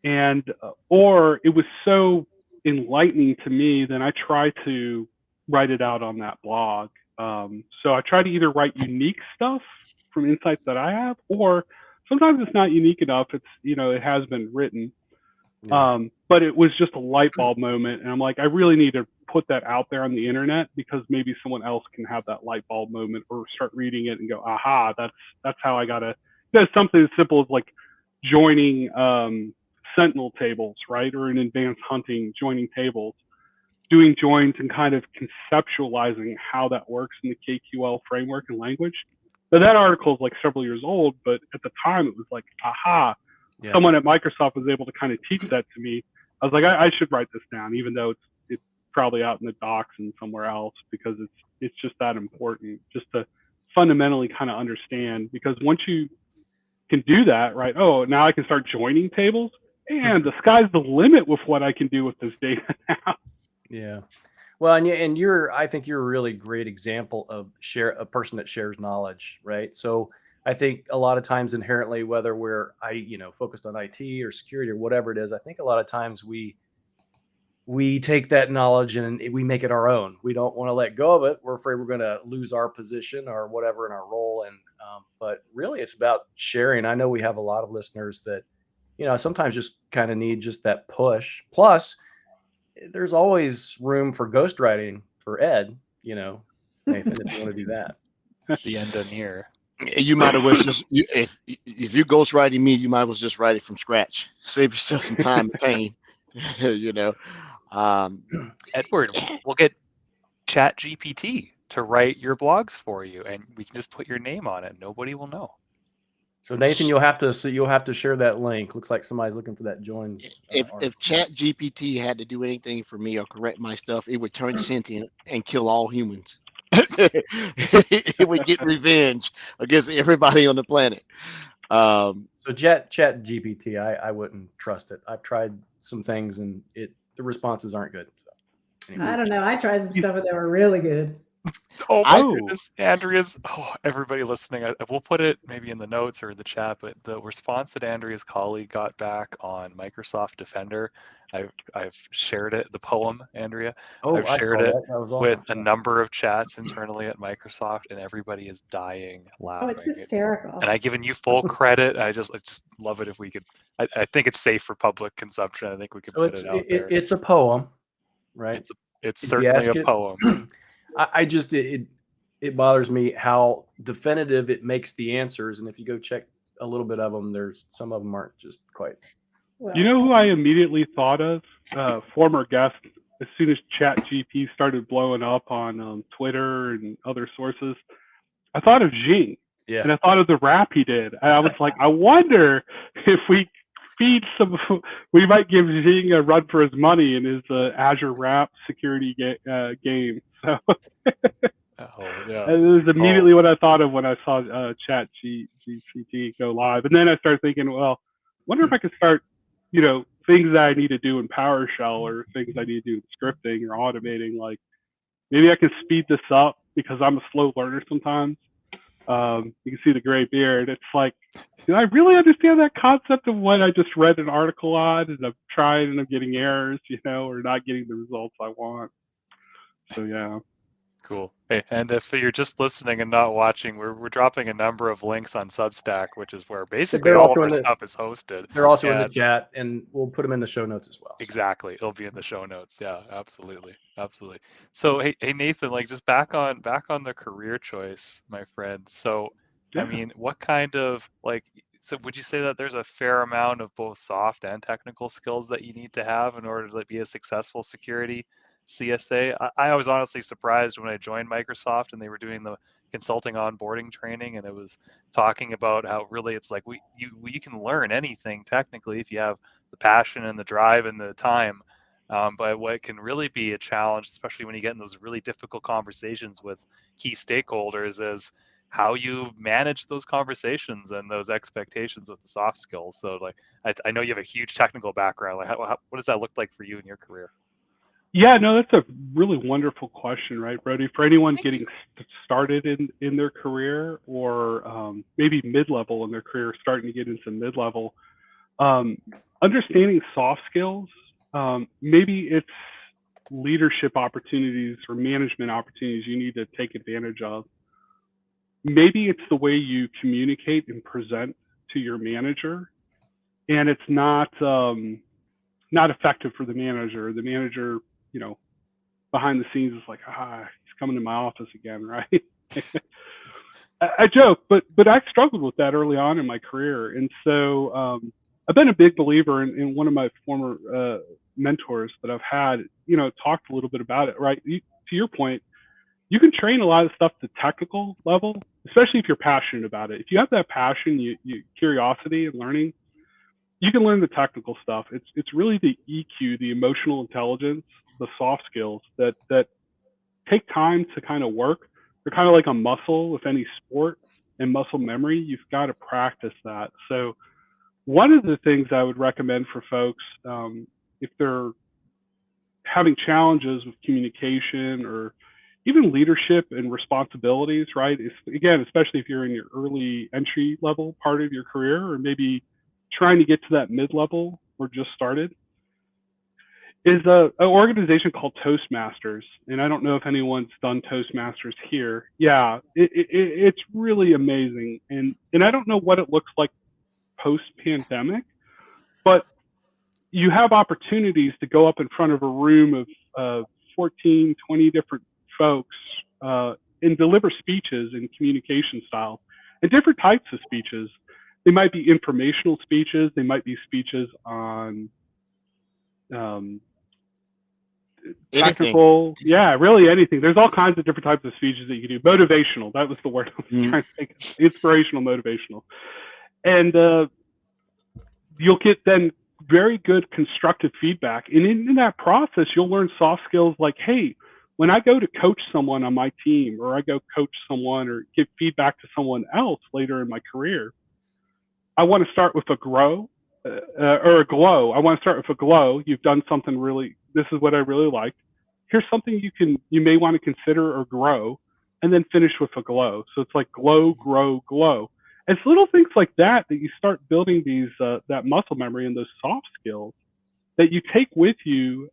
C: and or it was so enlightening to me, then I try to write it out on that blog. So I try to either write unique stuff from insights that I have, or sometimes it's not unique enough. It's, it has been written. But it was just a light bulb moment. And I'm like, I really need to put that out there on the internet, because maybe someone else can have that light bulb moment or start reading it and go, aha, that's how I gotta, that's something as simple as like joining, sentinel tables, right? Or in advanced hunting, joining tables, doing joins and kind of conceptualizing how that works in the KQL framework and language. But that article is like several years old, but at the time it was like, aha, someone at Microsoft was able to kind of teach that to me. I was like, I should write this down, even though it's probably out in the docs and somewhere else, because it's just that important, just to fundamentally kind of understand. Because once you can do that, right? Oh, now I can start joining tables. And the sky's the limit with what I can do with this data now.
D: Yeah. Well, and I think you're a really great example of a person that shares knowledge, right? So I think a lot of times inherently, whether we're focused on IT or security or whatever it is, I think a lot of times we take that knowledge and we make it our own. We don't want to let go of it. We're afraid we're going to lose our position or whatever in our role. And but really, it's about sharing. I know we have a lot of listeners that sometimes just kind of need just that push. Plus, there's always room for ghostwriting for Ed, Nathan, if you want to do that.
B: The engineer.
A: You might as well just, if you're ghostwriting me, you might as well just write it from scratch. Save yourself some time and pain.
B: Edward, we'll get ChatGPT to write your blogs for you, and we can just put your name on it. Nobody will know.
D: So Nathan, you'll have to share that link. Looks like somebody's looking for that joins.
A: If ChatGPT had to do anything for me or correct my stuff, it would turn sentient and kill all humans. It would get revenge against everybody on the planet.
D: So ChatGPT, I wouldn't trust it. I've tried some things and the responses aren't good. So, anyway.
E: I don't know. I tried some stuff and they were really good.
B: Oh my goodness, Andrea's. Everybody listening, we'll put it maybe in the notes or the chat, but the response that Andrea's colleague got back on Microsoft Defender, I've shared it, the poem, Andrea. I've shared it
D: awesome.
B: with a number of chats internally at Microsoft, and everybody is dying laughing.
E: Oh, it's hysterical.
B: And I've given you full credit. I just love it if we could. I think it's safe for public consumption. I think we could put it out there.
D: It's a poem, right?
B: It's certainly a poem.
D: I just it bothers me how definitive it makes the answers, and if you go check a little bit of them, there's some of them aren't just quite.
C: Well, you know who I immediately thought of? Former guest. As soon as ChatGPT started blowing up on Twitter and other sources, I thought of Jing.
D: Yeah.
C: And I thought of the rap he did. And I was like, I wonder if we we might give Jing a run for his money in his Azure rap security game. So
B: yeah.
C: it was immediately what I thought of when I saw ChatGPT go live. And then I started thinking, well, wonder if I could start, things that I need to do in PowerShell or things I need to do in scripting or automating, like maybe I can speed this up because I'm a slow learner sometimes. You can see the gray beard. It's like, do I really understand that concept of what I just read an article on and I'm trying and I'm getting errors, or not getting the results I want. So yeah.
B: Cool. Hey, and if you're just listening and not watching, we're dropping a number of links on Substack, which is where basically
D: They're
B: all of
D: also
B: our
D: in the
B: stuff is hosted.
D: they're also in the
B: And
D: chat, and we'll put them in the show notes as well. So.
B: exactly, it'll be in the show notes. Yeah, absolutely. So hey Nathan, like just back on the career choice, my friend. So I
C: Yeah.
B: mean, what kind of so would you say that there's a fair amount of both soft and technical skills that you need to have in order to be a successful security CSA? I was honestly surprised when I joined Microsoft and they were doing the consulting onboarding training, and it was talking about how really it's like you can learn anything technically if you have the passion and the drive and the time. But what can really be a challenge, especially when you get in those really difficult conversations with key stakeholders, is how you manage those conversations and those expectations with the soft skills. So like, I know you have a huge technical background. Like, what does that look like for you in your career?
C: Yeah, no, that's a really wonderful question, right, Brody? For anyone getting started in their career or maybe mid-level in their career, starting to get into mid-level, understanding soft skills, maybe it's leadership opportunities or management opportunities you need to take advantage of. Maybe it's the way you communicate and present to your manager, and it's not effective for the manager. The manager, behind the scenes is like, he's coming to my office again, right? I joke, but I struggled with that early on in my career, and so I've been a big believer in one of my former mentors that I've had, talked a little bit about it, right? To your point, you can train a lot of stuff to technical level, especially if you're passionate about it. If you have that passion, you curiosity and learning, you can learn the technical stuff. It's really the EQ, the emotional intelligence, the soft skills that take time to kind of work. They're kind of like a muscle with any sport and muscle memory. You've got to practice that. So one of the things I would recommend for folks, if they're having challenges with communication or even leadership and responsibilities, right? Again, especially if you're in your early entry level part of your career, or maybe trying to get to that mid-level or just started, is an organization called Toastmasters. And I don't know if anyone's done Toastmasters here. Yeah, it's really amazing. And I don't know what it looks like post-pandemic, but you have opportunities to go up in front of a room of 14, 20 different folks and deliver speeches in communication styles and different types of speeches. They might be informational speeches. They might be speeches on technical, really anything. There's all kinds of different types of speeches that you can do. Motivational, that was the word I was trying to think of. Inspirational, motivational. And you'll get then very good constructive feedback. And in that process, you'll learn soft skills like, hey, when I go to coach someone on my team, or I go coach someone or give feedback to someone else later in my career, I want to start with a grow or a glow. I want to start with a glow. You've done something really, this is what I really liked. Here's something you may want to consider or grow, and then finish with a glow. So it's like glow, grow, glow. It's little things like that you start building these that muscle memory and those soft skills that you take with you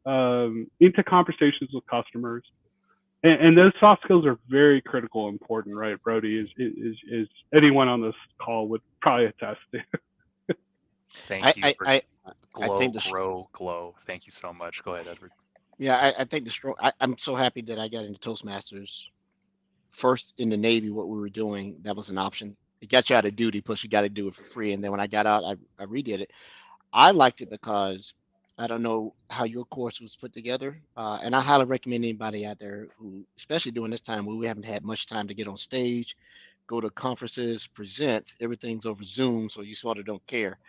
C: into conversations with customers. And those soft skills are very critical and important, right, Brody? Is anyone on this call would probably attest to.
B: Thank you for
A: I think
B: glow. Thank you so much. Go ahead, Edward.
A: Yeah, I think I'm so happy that I got into Toastmasters first in the Navy. What we were doing, that was an option. It got you out of duty, plus you got to do it for free. And then when I got out, I redid it. I liked it because I don't know how your course was put together, and I highly recommend anybody out there who, especially during this time where we haven't had much time to get on stage, go to conferences, present, everything's over Zoom, so you sort of don't care.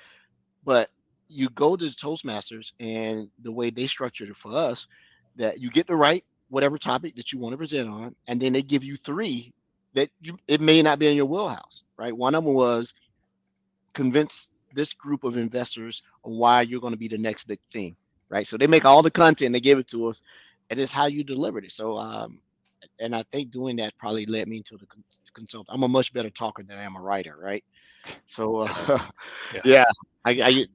A: But you go to the Toastmasters, and the way they structured it for us, that you get to write whatever topic that you want to present on, and then they give you 3 that it may not be in your wheelhouse, right? One of them was convince this group of investors on why you're going to be the next big thing, right? So they make all the content, they give it to us, and it's how you delivered it. So, and I think doing that probably led me to the consult. I'm a much better talker than I am a writer, right? So,
B: Yeah.
A: yeah, I,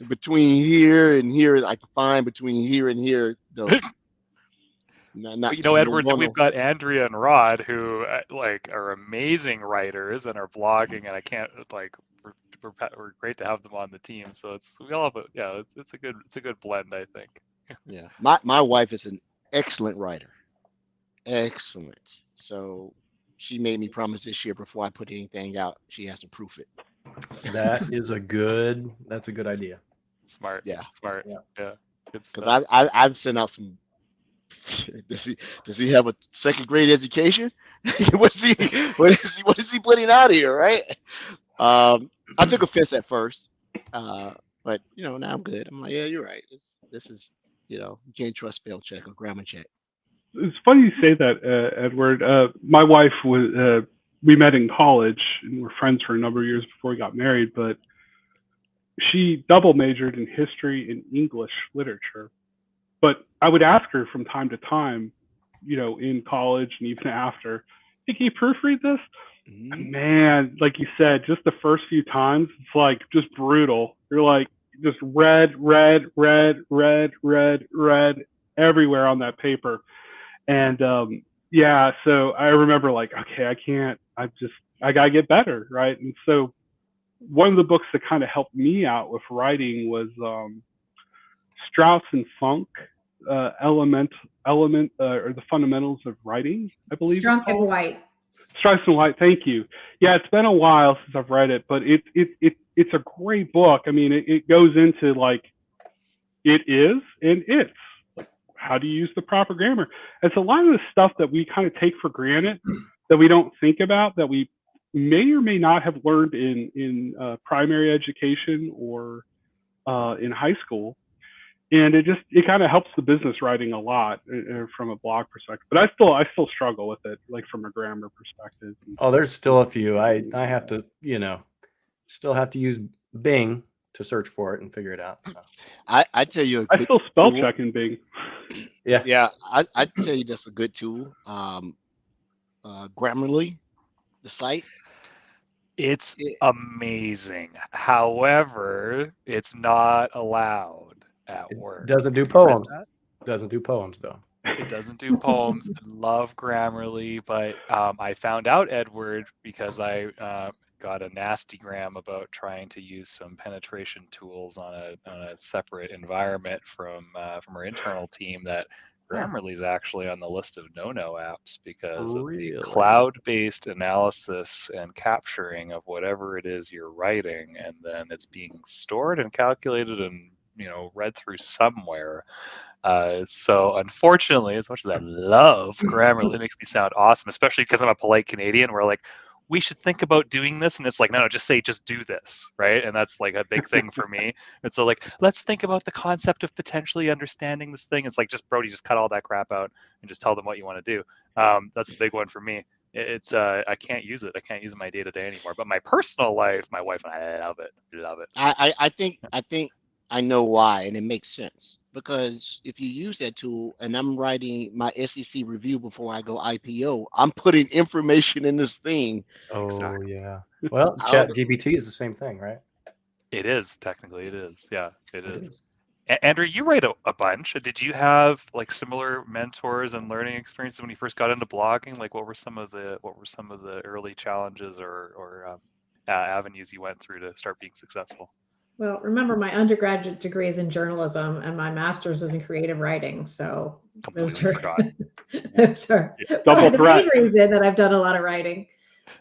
A: between here and here, I can find between here and here, the not
B: You know,
A: you don't
B: Edward,
A: want
B: we've got Andrea and Rod who like are amazing writers and are blogging, and I can't like we're great to have them on the team. So we all have it's a good blend, I think.
A: Yeah, my wife is an excellent writer, excellent. So she made me promise this year before I put anything out, she has to proof it.
D: That's a good idea.
B: Smart.
A: Yeah.
B: Smart.
D: Yeah.
B: Yeah. Good
A: Because
B: stuff.
A: I've sent out some. Does he have a second grade education? what is he putting out here, right? I took offense at first, but now I'm good. I'm like, yeah, you're right. This is you can't trust spell check or grammar check.
C: It's funny you say that, Edward. My wife was. We met in college and were friends for a number of years before we got married. But she double majored in history and English literature. But I would ask her from time to time, in college and even after, hey, can you proofread this?
A: Mhm.
C: Man, like you said, just the first few times, it's like just brutal. You're like just red everywhere on that paper. And yeah, so I remember like, okay, I gotta get better, right? And so one of the books that kind of helped me out with writing was Strauss and Funk, or the fundamentals of writing, I believe it's
E: Strunk and
C: called.
E: White.
C: Strauss and White, thank you. Yeah, it's been a while since I've read it, but it's a great book. I mean, it goes into like it is and it's like how do you use the proper grammar. It's a lot of the stuff that we kind of take for granted that we don't think about, that we may or may not have learned in primary education or in high school. And it kind of helps the business writing a lot from a blog perspective. But I still struggle with it, like from a grammar perspective.
D: Oh, there's still a few. I have to, still have to use Bing to search for it and figure it out. So.
A: I tell you a
C: I
A: good
C: still spell
A: tool.
C: check in Bing.
A: Yeah, I tell you that's a good tool. Grammarly, the site.
B: It's
A: It,
B: amazing. However, it's not allowed at
D: It
B: work.
D: doesn't do
B: Have you read
D: poems.
B: that?
D: Doesn't do poems though.
B: It doesn't do poems. I love Grammarly, but I found out, Edward, because I got a nasty gram about trying to use some penetration tools on a separate environment from our internal team, that Grammarly is actually on the list of no-no apps because of the
D: Really?
B: cloud-based analysis and capturing of whatever it is you're writing, and then it's being stored and calculated and read through somewhere. So unfortunately, as much as I love Grammarly, it makes me sound awesome, especially because I'm a polite Canadian. We're like, we should think about doing this, and it's like, no, just do this, right? And that's like a big thing for me. And so like, let's think about the concept of potentially understanding this thing. It's like, just cut all that crap out and just tell them what you want to do. That's a big one for me. It's I can't use it. I can't use it in my day to day anymore. But my personal life, my wife and I love it. Love it.
A: I think I know why, and it makes sense because if you use that tool, and I'm writing my SEC review before I go IPO, I'm putting information in this thing.
D: Oh
B: Exactly.
D: yeah. Well,
A: I'll-
D: Chat GPT is the same thing, right?
B: It is, technically it is. Yeah, it is. Andrew, you write a bunch. Did you have like similar mentors and learning experiences when you first got into blogging? Like, what were some of the early challenges or avenues you went through to start being successful?
E: Well, remember, my undergraduate degree is in journalism and my master's is in creative writing. So those
B: Completely
E: are
B: forgot.
E: those are
C: Double
E: the
C: threat.
E: main reason that I've done a lot of writing.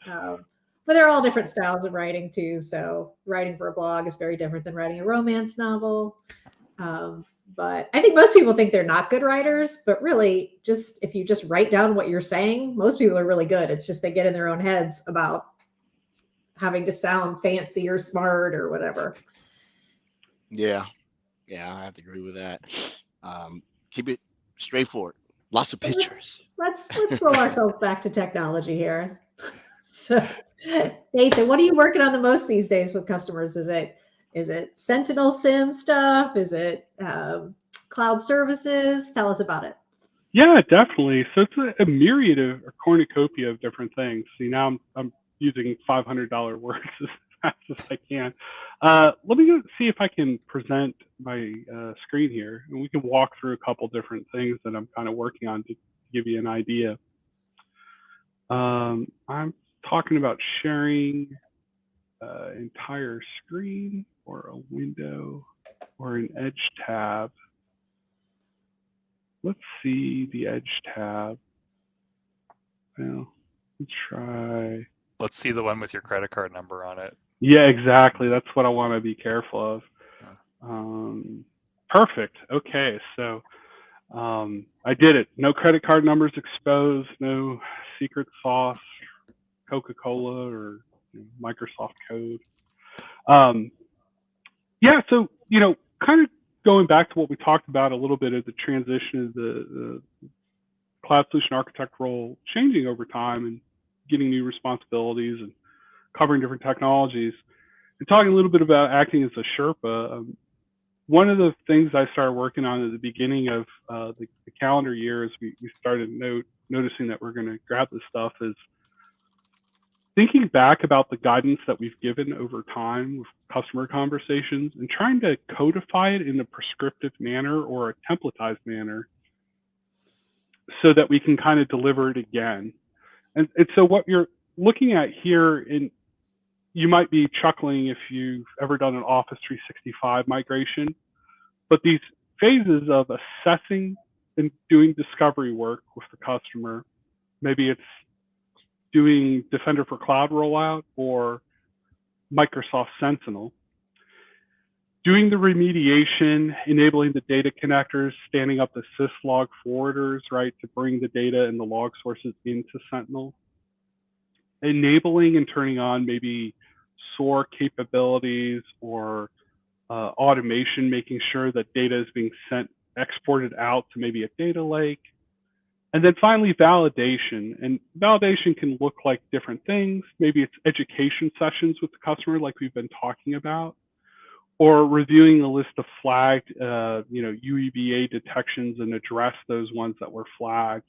E: But there are all different styles of writing too. So writing for a blog is very different than writing a romance novel. But I think most people think they're not good writers, but really if you just write down what you're saying, most people are really good. It's just they get in their own heads about having to sound fancy or smart or whatever.
A: Yeah, I have to agree with that. Keep it straightforward. Lots of pictures.
E: Let's roll ourselves back to technology here. So Nathan, what are you working on the most these days with customers? Is it Sentinel Sim stuff? Is it cloud services? Tell us about it.
C: Yeah, definitely. So it's a myriad of a cornucopia of different things. See, now I'm using $500 words as fast as I can. Let me see if I can present my screen here, and we can walk through a couple different things that I'm kind of working on to give you an idea. I'm talking about sharing entire screen or a window or an edge tab. Let's see the edge tab. Well, let's try.
B: Let's see the one with your credit card number on it.
C: Yeah, exactly. That's what I want to be careful of. Perfect. Okay, so I did it. No credit card numbers exposed. No secret sauce, Coca-Cola, or Microsoft code. Yeah, so kind of going back to what we talked about a little bit of the transition of the cloud solution architect role changing over time and getting new responsibilities and covering different technologies, and talking a little bit about acting as a Sherpa. One of the things I started working on at the beginning of the calendar year as we started noticing that we're going to grab this stuff is thinking back about the guidance that we've given over time with customer conversations and trying to codify it in a prescriptive manner or a templatized manner so that we can kind of deliver it again. And so what you're looking at here, and you might be chuckling if you've ever done an Office 365 migration, but these phases of assessing and doing discovery work with the customer, maybe it's doing Defender for Cloud rollout or Microsoft Sentinel, doing the remediation, enabling the data connectors, standing up the syslog forwarders, right, to bring the data and the log sources into Sentinel, enabling and turning on maybe SOAR capabilities or automation, making sure that data is being exported out to maybe a data lake. And then finally, validation. And validation can look like different things. Maybe it's education sessions with the customer, like we've been talking about, or reviewing a list of flagged, UEBA detections and address those ones that were flagged,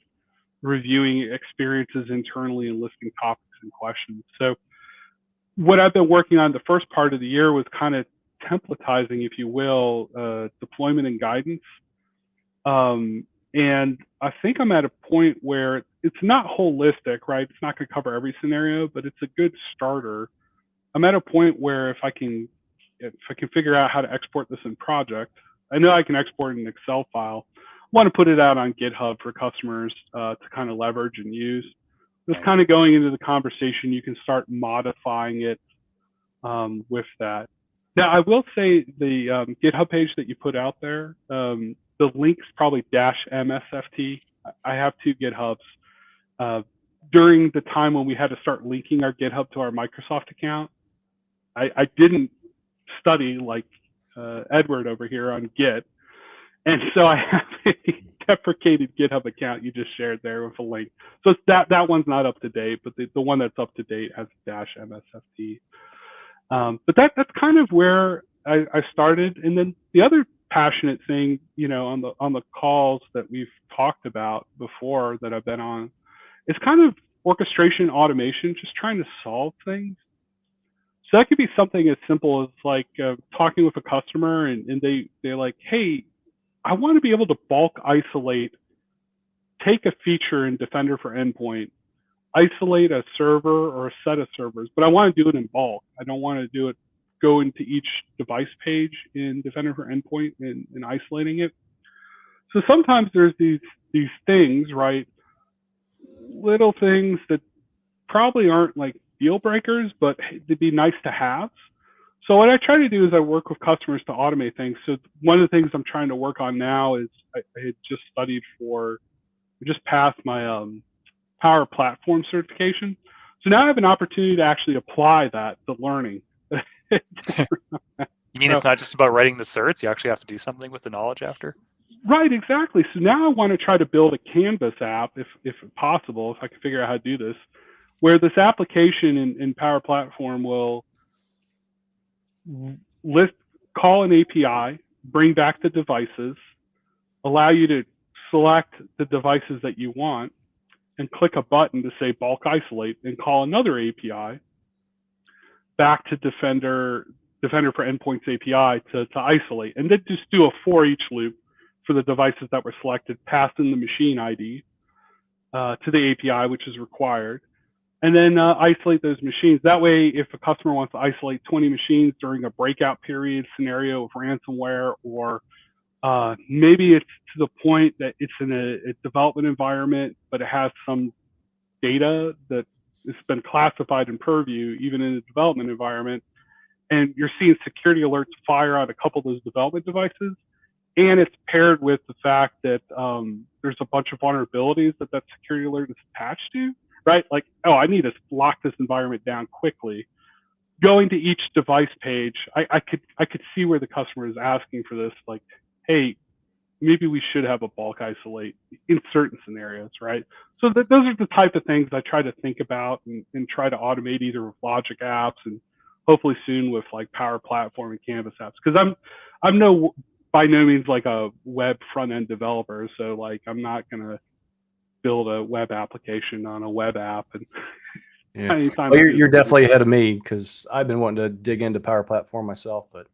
C: reviewing experiences internally and listing topics and questions. So what I've been working on the first part of the year was kind of templatizing, if you will, deployment and guidance. And I think I'm at a point where it's not holistic, right? It's not going to cover every scenario, but it's a good starter. I'm at a point where if I can figure out how to export this in project, I know I can export an Excel file. I want to put it out on GitHub for customers to kind of leverage and use. Just kind of going into the conversation, you can start modifying it with that. Now, I will say the GitHub page that you put out there, the link's probably -MSFT. I have two GitHubs. During the time when we had to start linking our GitHub to our Microsoft account, I didn't study like Edward over here on Git. And so I have a deprecated GitHub account you just shared there with a link. So that one's not up to date, but the one that's up to date has -MSFT. But that's kind of where I started. And then the other passionate thing, on the calls that we've talked about before that I've been on, is kind of orchestration, automation, just trying to solve things. So that could be something as simple as like talking with a customer and they're like, hey, I want to be able to bulk isolate, take a feature in Defender for Endpoint, isolate a server or a set of servers, but I want to do it in bulk. I don't want to go into each device page in Defender for Endpoint and isolating it. So sometimes there's these things, right? Little things that probably aren't like deal breakers, but they'd be nice to have. So what I try to do is I work with customers to automate things. So one of the things I'm trying to work on now is I had just passed my Power Platform certification. So now I have an opportunity to actually apply that to learning.
B: You mean it's not just about writing the certs? You actually have to do something with the knowledge after?
C: Right, exactly. So now I want to try to build a Canvas app, if possible, if I can figure out how to do this, where this application in Power Platform will call an API, bring back the devices, allow you to select the devices that you want, and click a button to say bulk isolate, and call another API back to Defender for Endpoints API to isolate, and then just do a for each loop for the devices that were selected, pass in the machine ID to the API, which is required, and then isolate those machines. That way, if a customer wants to isolate 20 machines during a breakout period scenario of ransomware, or maybe it's to the point that it's in a development environment, but it has some data that has been classified in Purview, even in a development environment, and you're seeing security alerts fire on a couple of those development devices, and it's paired with the fact that there's a bunch of vulnerabilities that security alert is attached to, right? Like, oh, I need to lock this environment down quickly. Going to each device page, I could see where the customer is asking for this, like, hey, maybe we should have a bulk isolate in certain scenarios, right? So those are the type of things I try to think about and try to automate, either with Logic apps and hopefully soon with like Power Platform and Canvas apps. Because I'm by no means like a web front end developer, so like I'm not gonna build a web application on a web app. And
D: yeah, well, you're definitely ahead of me, because I've been wanting to dig into Power Platform myself, but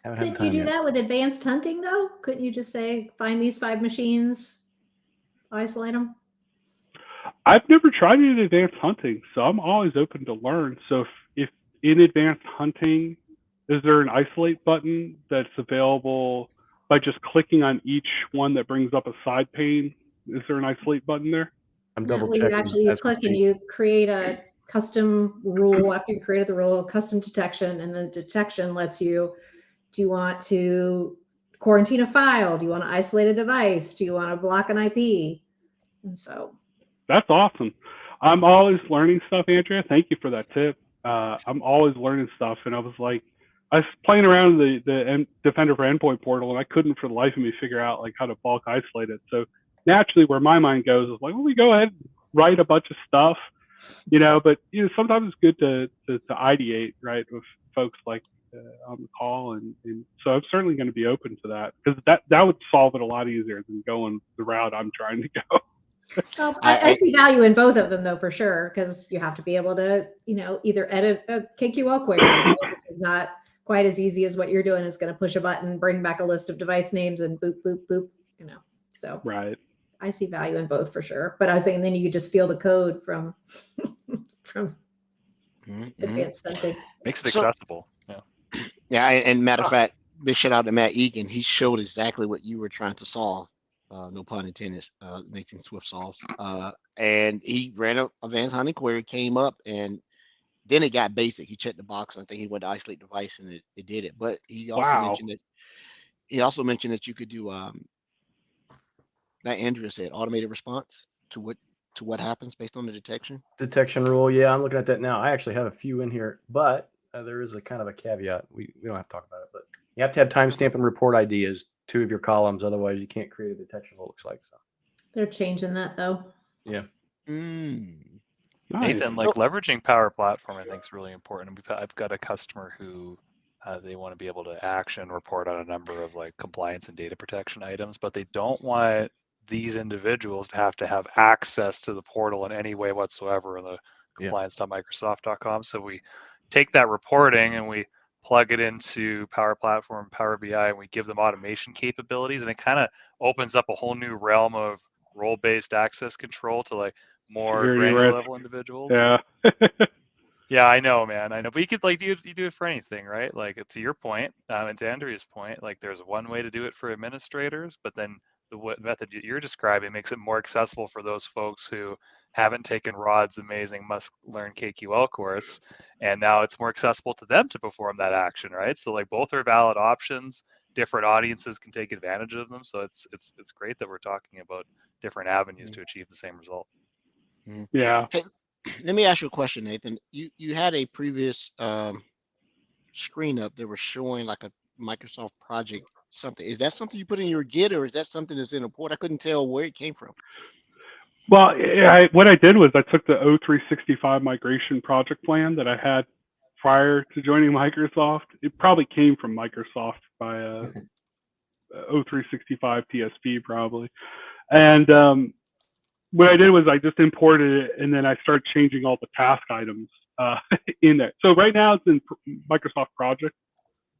D: haven't had
E: Couldn't
D: time
E: you do
D: yet.
E: that with advanced hunting though? Couldn't you just say, find these 5 machines, isolate them?
C: I've never tried it in advanced hunting, so I'm always open to learn. So if in advanced hunting, is there an isolate button that's available by just clicking on each one that brings up a side pane? Is there an isolate button there?
D: I'm
E: No,
D: double
E: well,
D: checking.
E: you click and you create a custom rule. After you created the rule, custom detection, and the detection lets you, do you want to quarantine a file? Do you want to isolate a device? Do you want to block an IP? And so
C: that's awesome. I'm always learning stuff, Andrea. Thank you for that tip. I'm always learning stuff, and I was playing around the Defender for Endpoint portal, and I couldn't for the life of me figure out like how to bulk isolate it. So naturally, where my mind goes is like, well, we go ahead and write a bunch of stuff, but sometimes it's good to ideate, right, with folks like on the call, and so I'm certainly going to be open to that, because that would solve it a lot easier than going the route I'm trying to go.
E: Well, I see value in both of them, though, for sure, because you have to be able to, either edit a KQL query. Right? It's not quite as easy as what you're doing is going to push a button, bring back a list of device names, and boop, boop, boop. So
C: right.
E: I see value in both for sure. But I was thinking then you could just steal the code from advanced hunting.
B: Makes it accessible. Yeah.
A: Yeah, and matter of fact, big shout out to Matt Egan. He showed exactly what you were trying to solve. No pun intended. Nathan Swift solves. And he ran a advanced hunting query, came up, and then it got basic. He checked the box, and I think he went to isolate device, and it did it. But he also mentioned that you could do like Andrea said, automated response to what happens based on the detection
D: rule. Yeah, I'm looking at that now. I actually have a few in here, but there is a kind of a caveat. We don't have to talk about it, but you have to have timestamp and report ID as 2 of your columns. Otherwise, you can't create a detection rule, looks like. So
E: they're changing that though.
D: Yeah.
B: Nathan, like leveraging Power Platform, I think is really important. I've got a customer who they want to be able to action report on a number of like compliance and data protection items, but they don't want these individuals to have access to the portal in any way whatsoever in the compliance.microsoft.com. So we take that reporting and we plug it into Power Platform, Power BI, and we give them automation capabilities, and it kind of opens up a whole new realm of role-based access control to like more granular level individuals.
C: Yeah.
B: Yeah, I know, man. I know, but you could like you do it for anything, right? Like to your point, and to Andrea's point, like there's one way to do it for administrators, but then the method you're describing makes it more accessible for those folks who haven't taken Rod's amazing must-learn KQL course, and now it's more accessible to them to perform that action, right? So like both are valid options. Different audiences can take advantage of them, so it's great that we're talking about different avenues to achieve the same result.
C: Yeah.
A: Hey, let me ask you a question, Nathan. You had a previous screen up that was showing like a Microsoft project something. Is that something you put in your Git, or is that something that's in a port? I couldn't tell where it came from.
C: Well, what I did was I took the O365 migration project plan that I had prior to joining Microsoft. It probably came from Microsoft by O365 TSP probably. And what I did was I just imported it, and then I started changing all the task items in there. So right now it's in Microsoft Project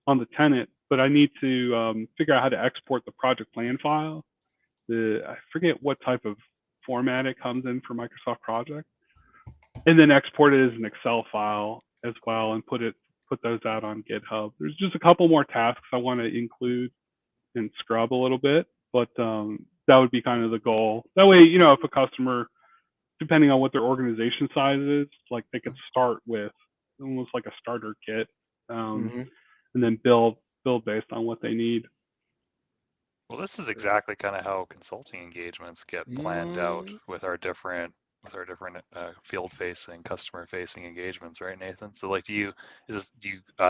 C: on the tenant, but I need to figure out how to export the project plan file. I forget what type of format it comes in for Microsoft Project, and then export it as an Excel file as well, and put those out on GitHub. There's just a couple more tasks I want to include and scrub a little bit, but that would be kind of the goal. That way, if a customer, depending on what their organization size is, like they could start with almost like a starter kit, and then build based on what they need.
B: Well, this is exactly kind of how consulting engagements get planned out with our different field-facing, customer-facing engagements, right, Nathan? So, like, do you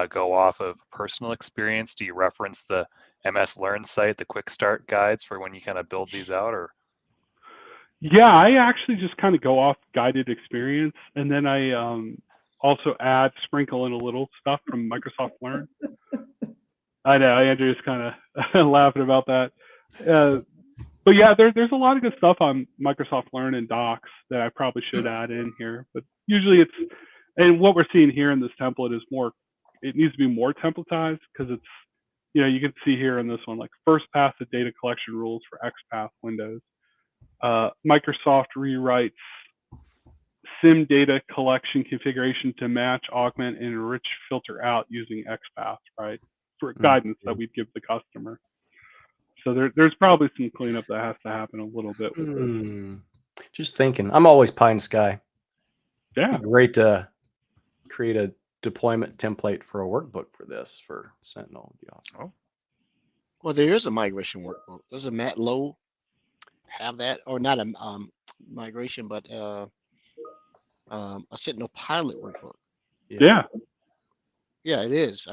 B: go off of personal experience? Do you reference the MS Learn site, the quick start guides for when you kind of build these out, or?
C: Yeah, I actually just kind of go off guided experience, and then I also sprinkle in a little stuff from Microsoft Learn. I know Andrew's kind of laughing about that. But yeah, there's a lot of good stuff on Microsoft Learn and Docs that I probably should add in here. But usually and what we're seeing here in this template is it needs to be more templatized, because it's, you can see here in this one, like first pass of data collection rules for XPath Windows. Microsoft rewrites SIM data collection configuration to match, augment, and enrich filter out using XPath, right? For guidance that we'd give the customer. So there's probably some cleanup that has to happen a little bit with this.
D: Just thinking, I'm always pie in the sky.
C: Yeah.
D: It'd be great to create a deployment template for a workbook for this for Sentinel. Would be awesome.
B: Oh.
A: Well, there is a migration workbook. Doesn't Matt Lowe have that? Or not a migration, but a Sentinel pilot workbook.
C: Yeah.
A: Yeah, it is.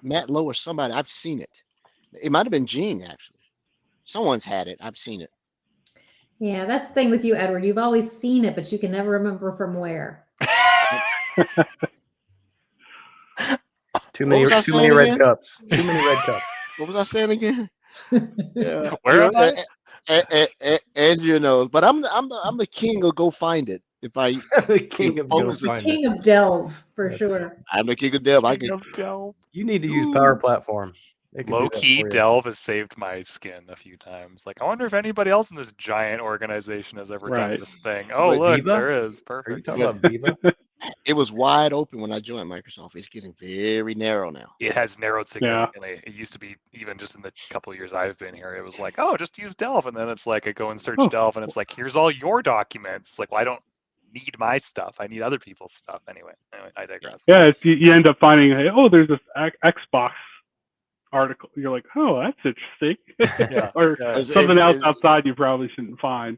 A: Matt Lowe or somebody, I've seen it. It might have been Gene, actually. Someone's had it. I've seen it.
E: Yeah, that's the thing with you, Edward. You've always seen it, but you can never remember from where.
D: Too many red cups. Too many red cups.
A: What was I saying again? Yeah.
B: Where am I?
A: Andrew knows, but I'm the king of go find it. If I
D: The king of
A: impose
D: Go
A: it.
D: Find It.
E: King of Delve, for sure.
A: I'm the king of Delve. I
B: King
A: can.
B: of Delve.
D: You need to use Power Platform. They can do
B: Low
D: that
B: key,
D: for you.
B: Delve has saved my skin a few times. Like, I wonder if anybody else in this giant organization has ever done
C: Right.
B: this thing. Oh,
A: Wait,
B: look,
D: Viva?
B: there is.
D: Are you
B: Perfect.
D: talking about Viva?
A: It was wide open when I joined Microsoft. It's getting very narrow now.
B: It has narrowed significantly. It used to be, even just in the couple of years I've been here, it was like, oh, just use Delve. And then it's like, I go and search Delve, and it's like, here's all your documents. It's like, well, I don't need my stuff. I need other people's stuff. Anyway, I digress.
C: Yeah, you end up finding, there's this Xbox article. You're like, oh, that's interesting.
B: Yeah.
C: Or
B: Yeah.
C: something else outside you probably shouldn't find,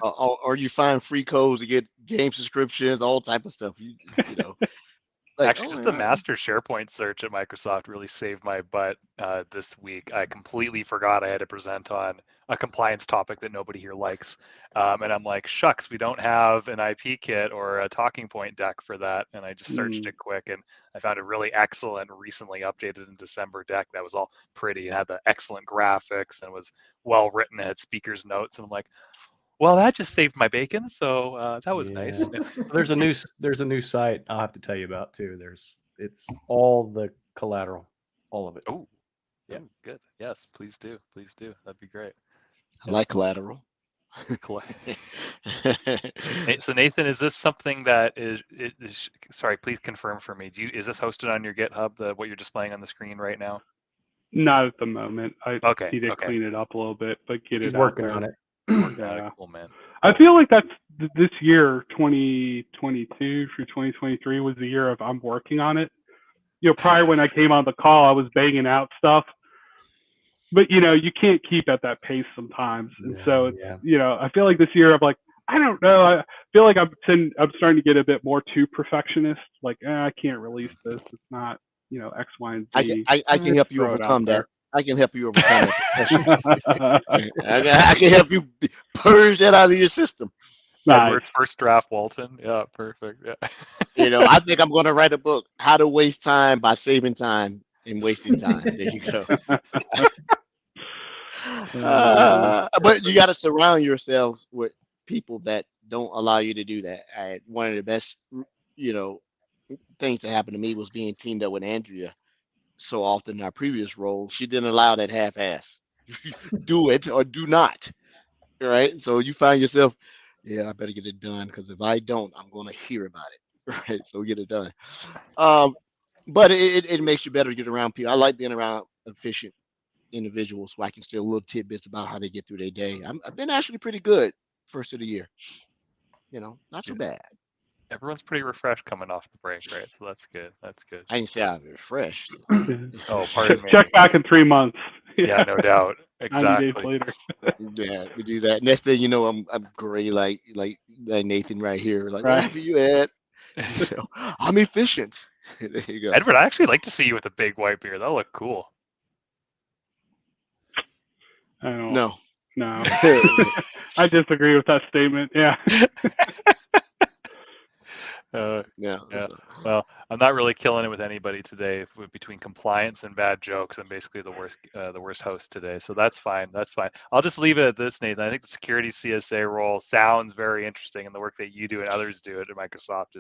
A: Or you find free codes to get game subscriptions, all type of stuff. You know. Like,
B: Actually, just the master SharePoint search at Microsoft really saved my butt this week. I completely forgot I had to present on a compliance topic that nobody here likes. And I'm like, shucks, we don't have an IP kit or a talking point deck for that. And I just searched it quick, and I found a really excellent, recently updated in December deck that was all pretty and had the excellent graphics and was well written. It had speaker's notes. And I'm like, well, that just saved my bacon, so that was nice.
D: There's a new site I'll have to tell you about too. It's all the collateral, all of it.
B: Oh,
D: yeah,
B: good. Yes, please do. That'd be great.
A: I like collateral.
B: So Nathan, is this something that is sorry, please confirm for me. Is this hosted on your GitHub, what you're displaying on the screen right now?
C: Not at the moment. I need to
B: Okay.
C: clean it up a little bit, but get
D: He's
C: it
D: working
C: out there.
D: on it.
C: Yeah.
B: Cool, man.
C: I feel like that's this year, 2022 through 2023, was the year of I'm working on it. Prior when I came on the call, I was banging out stuff, but you can't keep at that pace sometimes. And so, I feel like this year I'm like, I don't know. I feel like I'm starting to get a bit more too perfectionist. Like, I can't release this. It's not, X, Y, and Z.
A: I can help you
C: Throw it out
A: overcome
C: there.
A: that. I can help you overcome that pressure. I can help you purge that out of your system.
C: Nice.
B: Edward's first draft, Walton. Yeah, perfect. Yeah.
A: I think I'm going to write a book, How to Waste Time by Saving Time and Wasting Time. There you go. But you got to surround yourselves with people that don't allow you to do that. One of the best, you know, things that happened to me was being teamed up with Andrea so often in our previous role. She didn't allow that half-ass. Do it or do not. Right. So you find yourself, yeah, I better get it done because if I don't, I'm going to hear about it. Right. So get it done. But it makes you better to get around people. I like being around efficient individuals so I can steal little tidbits about how they get through their day. I've been actually pretty good first of the year. Not too bad.
B: Everyone's pretty refreshed coming off the break, right? So that's good. That's good.
A: I didn't say I'm refreshed.
B: Oh, pardon me.
C: Check back in 3 months.
B: Yeah, no doubt.
C: 90 days
B: Exactly.
C: later.
A: Yeah, we do that. Next thing you know, I'm gray like Nathan right here. Like,
C: Right.
A: where you at? I'm efficient. There you go.
B: Edward, I actually like to see you with a big white beard. That'll look cool.
C: I don't,
A: No.
C: No. I disagree with that statement. Yeah.
A: Yeah.
B: Yeah.
A: so-
B: Well, I'm not really killing it with anybody today. Between compliance and bad jokes, I'm basically the worst host today. So that's fine. That's fine. I'll just leave it at this, Nathan. I think the security CSA role sounds very interesting, and the work that you do and others do at Microsoft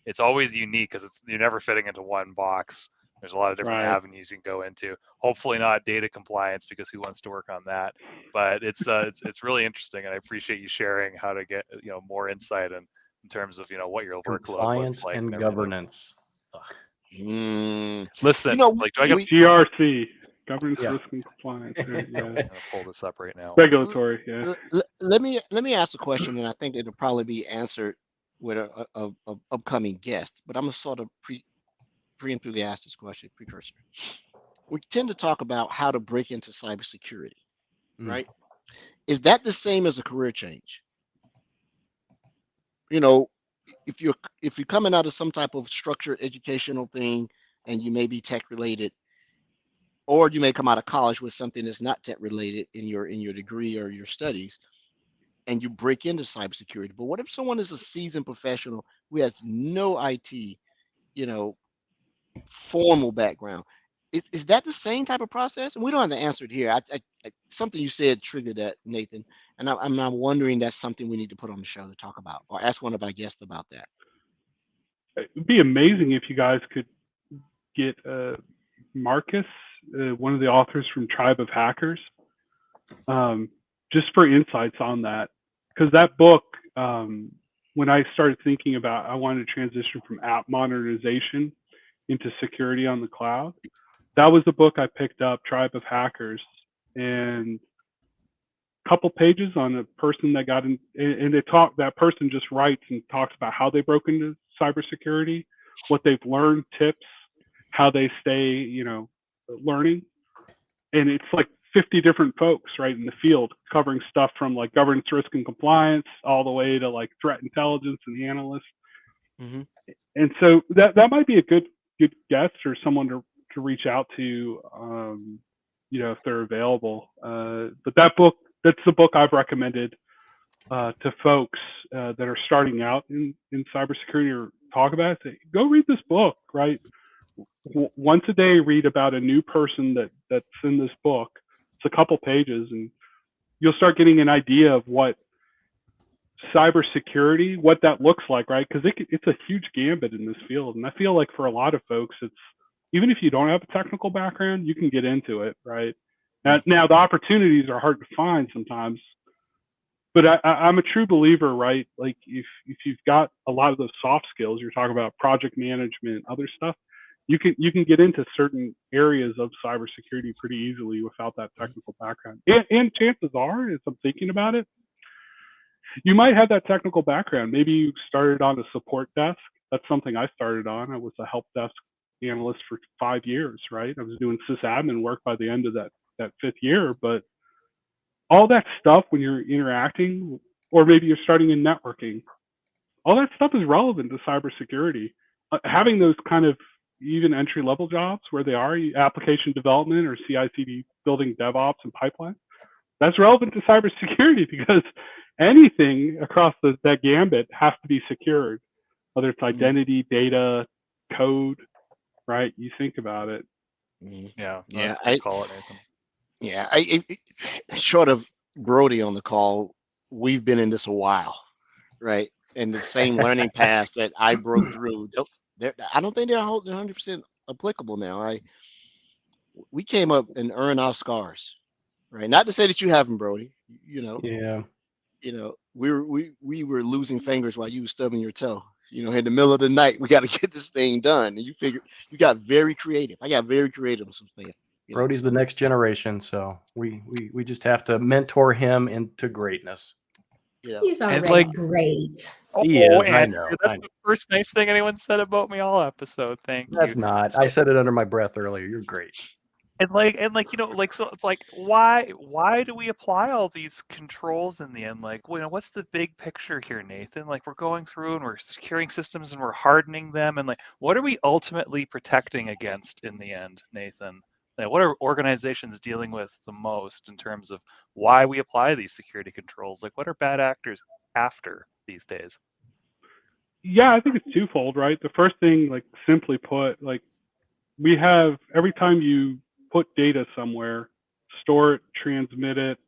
B: it's always unique because you're never fitting into one box. There's a lot of different
C: Right.
B: avenues you can go into. Hopefully not data compliance, because who wants to work on that? But it's really interesting, and I appreciate you sharing how to get more insight in terms of what your workload
D: Compliance
B: looks like
D: and
B: everything.
D: governance.
B: Listen,
A: do
B: I got?
C: GRC, governance,
D: Yeah.
C: risk, and compliance. Right? Yeah.
B: I'm gonna pull this up right now.
C: Regulatory. Yeah.
A: Let me ask a question, and I think it'll probably be answered with a upcoming guest. But I'm gonna sort of preemptively ask this question, precursor. We tend to talk about how to break into cybersecurity, right? Is that the same as a career change? If you're coming out of some type of structured educational thing and you may be tech related, or you may come out of college with something that's not tech related in your degree or your studies, and you break into cybersecurity. But what if someone is a seasoned professional who has no IT, formal background? Is that the same type of process? And we don't have to answer it here. Something you said triggered that, Nathan, and I'm wondering that's something we need to put on the show to talk about, or ask one of our guests about that.
C: It'd be amazing if you guys could get Marcus, one of the authors from Tribe of Hackers, just for insights on that. Because that book, when I started thinking about, I wanted to transition from app modernization into security on the cloud. That was the book I picked up, Tribe of Hackers, and a couple pages on a person that got in, and that person just writes and talks about how they broke into cybersecurity, what they've learned, tips, how they stay, learning. And it's like 50 different folks right in the field covering stuff from like governance, risk, and compliance all the way to like threat intelligence and the analysts.
A: Mm-hmm.
C: And so that might be a good guest or someone to reach out to, if they're available. But that's the book I've recommended to folks that are starting out in cybersecurity or talk about it. Say, go read this book, right? Once a day, read about a new person that's in this book. It's a couple pages, and you'll start getting an idea of what cybersecurity, what that looks like, right? Because it's a huge gambit in this field, and I feel like for a lot of folks, it's even if you don't have a technical background, you can get into it, right? Now the opportunities are hard to find sometimes, but I'm a true believer, right? Like if you've got a lot of those soft skills, you're talking about project management, other stuff, you can get into certain areas of cybersecurity pretty easily without that technical background. And chances are, as I'm thinking about it, you might have that technical background. Maybe you started on a support desk. That's something I started on. I was a help desk analyst for 5 years, right? I was doing sysadmin work by the end of that 5th year. But all that stuff when you're interacting, or maybe you're starting in networking, all that stuff is relevant to cybersecurity. Having those kind of, even entry level jobs where they are application development or CI/CD building DevOps and pipeline. That's relevant to cybersecurity because anything across that gambit has to be secured, whether it's identity, data, code, right? You think about it.
B: Yeah,
A: Yeah,
B: that's a good call it, Nathan.
A: Yeah, short of Brody on the call, we've been in this a while, right? And the same learning paths that I broke through, I don't think they're 100% applicable now. We came up and earned our scars, right? Not to say that you haven't, Brody.
D: Yeah.
A: We were losing fingers while you were stubbing your toe. In the middle of the night, we got to get this thing done. And you got very creative. I got very creative on some things.
D: Brody's the next generation, so we just have to mentor him into greatness.
E: He's already great.
D: He is.
B: And
D: I know.
B: that's the first nice thing anyone said about me all episode. Thank you.
D: That's not. I said it under my breath earlier. You're great.
B: And so it's like, why do we apply all these controls in the end? Like, what's the big picture here, Nathan? Like, we're going through and we're securing systems and we're hardening them, and like, what are we ultimately protecting against in the end, Nathan? Like, what are organizations dealing with the most in terms of why we apply these security controls? Like, what are bad actors after these days?
C: Yeah, I think it's twofold, right? The first thing, like simply put, like we have every time you put data somewhere, store it, transmit it,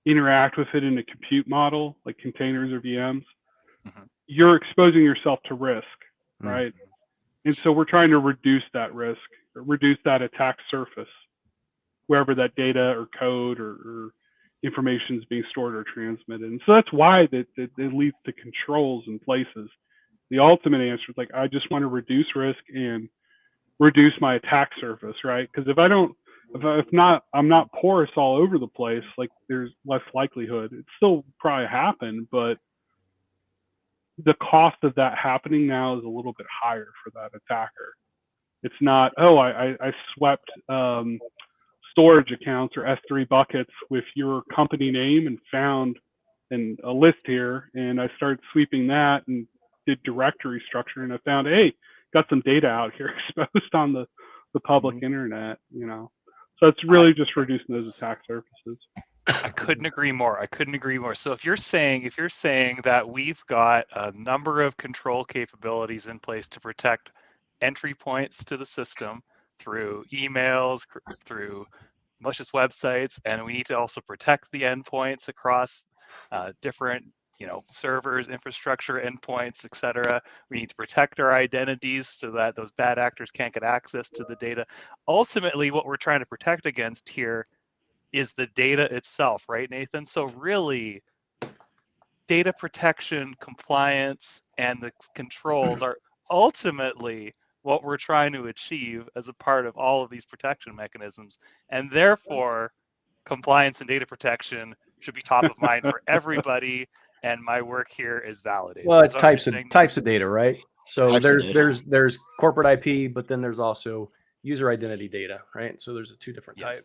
C: interact with it in a compute model like containers or VMs, you're exposing yourself to risk, right? And so we're trying to reduce that risk, or reduce that attack surface, wherever that data or code or information is being stored or transmitted. And so that's why it leads to controls in places. The ultimate answer is like, I just want to reduce risk and reduce my attack surface, right? Because I'm not porous all over the place, like there's less likelihood. It still probably happen, but the cost of that happening now is a little bit higher for that attacker. It's not, I swept storage accounts or S3 buckets with your company name and found a list here, and I started sweeping that and did directory structure, and I found, hey, got some data out here exposed on the public internet, So it's really just reducing those attack surfaces.
B: I couldn't agree more. So if you're saying that we've got a number of control capabilities in place to protect entry points to the system through emails, through malicious websites, and we need to also protect the endpoints across different servers, infrastructure, endpoints, etc. We need to protect our identities so that those bad actors can't get access to the data. Ultimately, what we're trying to protect against here is the data itself, right, Nathan? So really, data protection, compliance, and the controls are ultimately what we're trying to achieve as a part of all of these protection mechanisms. And therefore, compliance and data protection should be top of mind for everybody. And my work here is validated.
D: Well, it's types of data, right? So there's corporate IP, but then there's also user identity data, right? So there's two different types.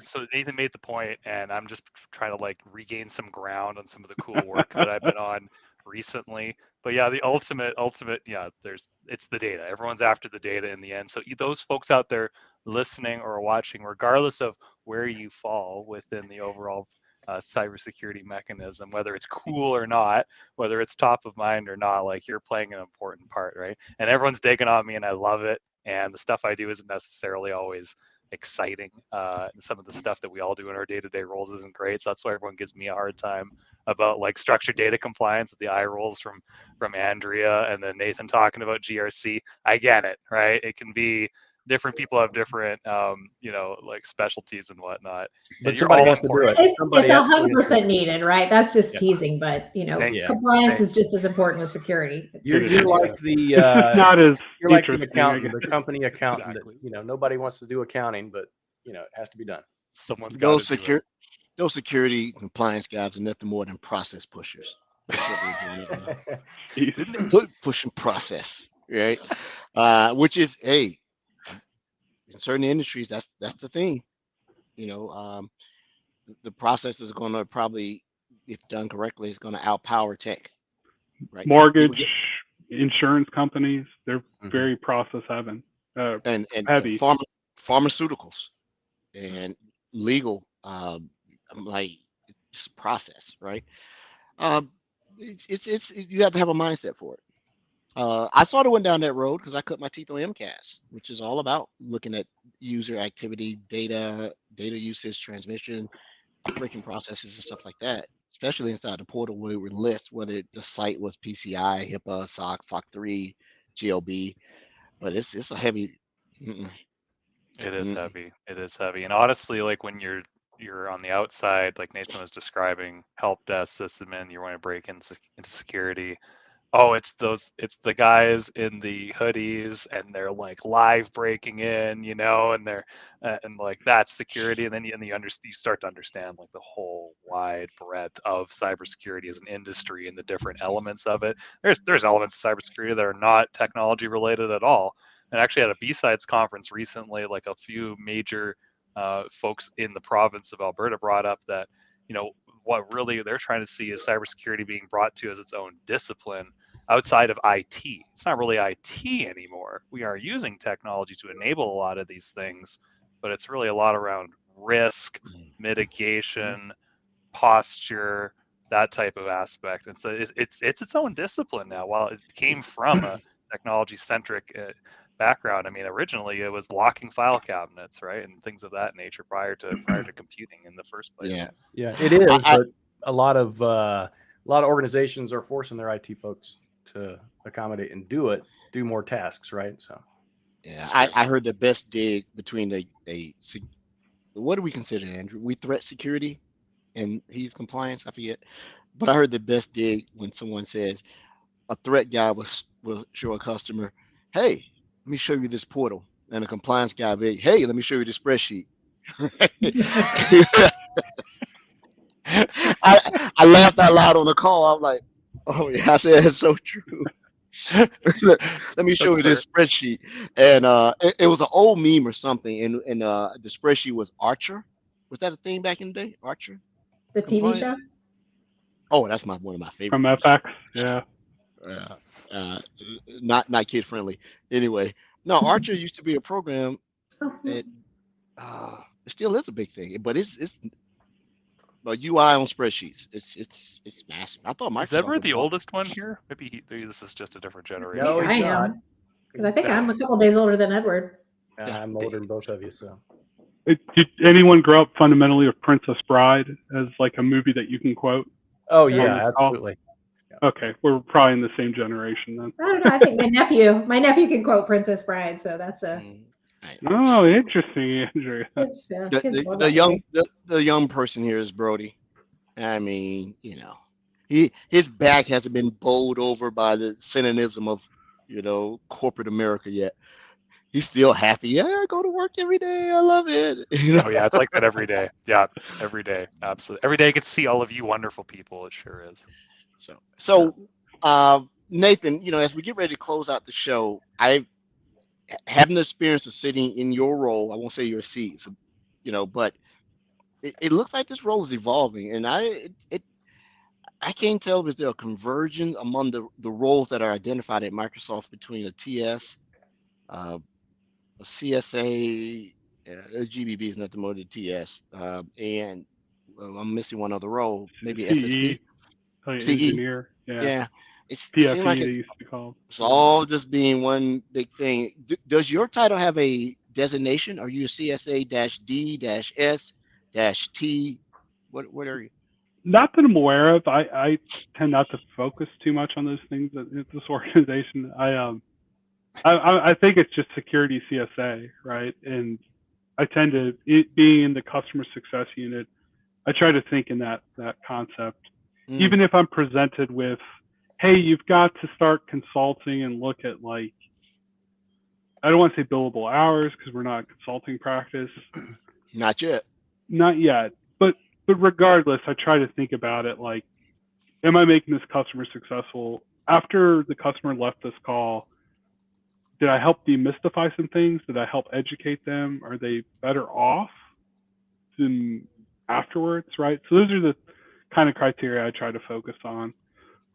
B: So Nathan made the point, and I'm just trying to regain some ground on some of the cool work that I've been on recently. But yeah, the ultimate, it's the data. Everyone's after the data in the end. So those folks out there listening or watching, regardless of where you fall within the overall cybersecurity mechanism, whether it's cool or not, whether it's top of mind or not, you're playing an important part, right? And everyone's digging on me, and I love it. And the stuff I do isn't necessarily always exciting. Some of the stuff that we all do in our day-to-day roles isn't great. So that's why everyone gives me a hard time about structured data compliance with the eye rolls from Andrea, and then Nathan talking about GRC. I get it, right? It can be different people have different specialties and whatnot.
D: But and somebody has to do it.
E: It's 100% needed, right? That's just teasing, but compliance is just as important as security.
D: You're like the
C: not as
D: you're like the accountant, the company accountant. Exactly. That, nobody wants to do accounting, but it has to be done.
B: Someone's got to do it.
A: Those security compliance guys are nothing more than process pushers. That's what they're doing. Pushing process, right? Which is, hey, in certain industries, that's the thing. The process is going to probably, if done correctly, is going to outpower tech. Right?
C: Mortgage, insurance companies, they're
D: Mhm.
C: very process heavy.
A: and
C: Heavy.
A: pharmaceuticals and legal. I'm like, it's a process, right? Um, it's you have to have a mindset for it. I sort of went down that road because I cut my teeth on MCAS, which is all about looking at user activity, data usage, transmission, breaking processes, and stuff like that. Especially inside the portal where it would list whether the site was PCI, HIPAA, SOC 3, GLB. But it's a heavy. Mm-mm,
B: It is
A: mm-mm.
B: heavy. It is heavy. And honestly, like when you're on the outside, like Nathan was describing, help desk, sysadmin, you want to break into security. Oh, it's the guys in the hoodies and they're like live breaking in, and they're and like that's security, and then you start to understand like the whole wide breadth of cybersecurity as an industry and the different elements of it. There's elements of cybersecurity that are not technology related at all. And actually at a B-Sides conference recently, like a few major folks in the province of Alberta brought up that, what really they're trying to see is cybersecurity being brought to as its own discipline outside of IT. It's not really IT anymore. We are using technology to enable a lot of these things, but it's really a lot around risk, mitigation, posture, that type of aspect. And so it's its own discipline now. While it came from a technology centric background, I mean, originally it was locking file cabinets, right, and things of that nature prior to computing in the first place.
A: Yeah,
D: Yeah, it is,
A: I
D: but a lot of organizations are forcing their IT folks to accommodate and do more tasks, right? So
A: yeah I heard the best dig between what do we consider, Andrew? We threat security and he's compliance. I forget, but I heard the best dig when someone says a threat guy will show a customer, hey, let me show you this portal, and a compliance guy will be, hey, let me show you this spreadsheet. I laughed out loud on the call. I'm like, oh yeah, I said it's so true. Let me show
B: That's
A: you
B: fair.
A: this spreadsheet, and it was an old meme or something, and the spreadsheet was Archer. Was that a thing back in the day? Archer
E: The TV
A: compliance.
E: show?
A: Oh, that's one of my favorite
C: From
A: TV
C: FX.
A: shows.
C: Yeah.
A: Uh, uh, not kid friendly. Anyway, no, Archer used to be a program
E: Oh,
A: that it still is a big thing, but it's a UI on spreadsheets. It's massive. I thought
B: Is
A: Microsoft
B: Edward
A: would
B: the
A: have bought.
B: oldest one here? Maybe this is just a different
E: I
B: generation.
E: think
D: No, he's
E: I
D: not.
E: am. Because I think I'm a couple days older than Edward.
A: Yeah,
D: I'm older than both of you, so
C: Did anyone grow up fundamentally with Princess Bride as like a movie that you can quote?
D: oh
E: Sure.
D: yeah, absolutely.
C: Okay, we're probably in the same generation then.
E: I don't know. I think my nephew can quote Princess Bride, so that's a
A: Right.
C: Oh, interesting, Andrew.
E: kids kids love
A: The
E: that
A: young
E: movie.
A: the young person here is Brody. I mean, his back hasn't been bowled over by the cynicism of corporate America yet. He's still happy. Yeah, I go to work every day. I love it.
B: Oh yeah, it's like that every day. Yeah, every day, absolutely. Every day I get to see all of you wonderful people. It sure is.
A: So, Nathan, as we get ready to close out the show, I having the experience of sitting in your role. I won't say your seat, so, but it looks like this role is evolving, and I can't tell if there's a conversion among the roles that are identified at Microsoft between a TS, a CSA, a GBB is nothing more than TS, and I'm missing one other role, maybe SSP,
C: CE, like
A: CE.
C: engineer. Yeah.
A: Yeah, it seems
C: PFE
A: like
C: they
A: it's
C: used to call.
A: it's all just being one big thing. Does your title have a designation? Are you a CSA-D-S-T? What are you?
C: Not that I'm aware of. I tend not to focus too much on those things at this organization. I think it's just security CSA, right? And I tend to, being in the customer success unit, I try to think in that concept. Even if I'm presented with, hey, you've got to start consulting and look at like, I don't want to say billable hours because we're not a consulting practice.
A: Not yet.
C: Not yet. But regardless, I try to think about it like, am I making this customer successful? After the customer left this call, did I help demystify some things? Did I help educate them? Are they better off than afterwards, right? So those are the kind of criteria I try to focus on.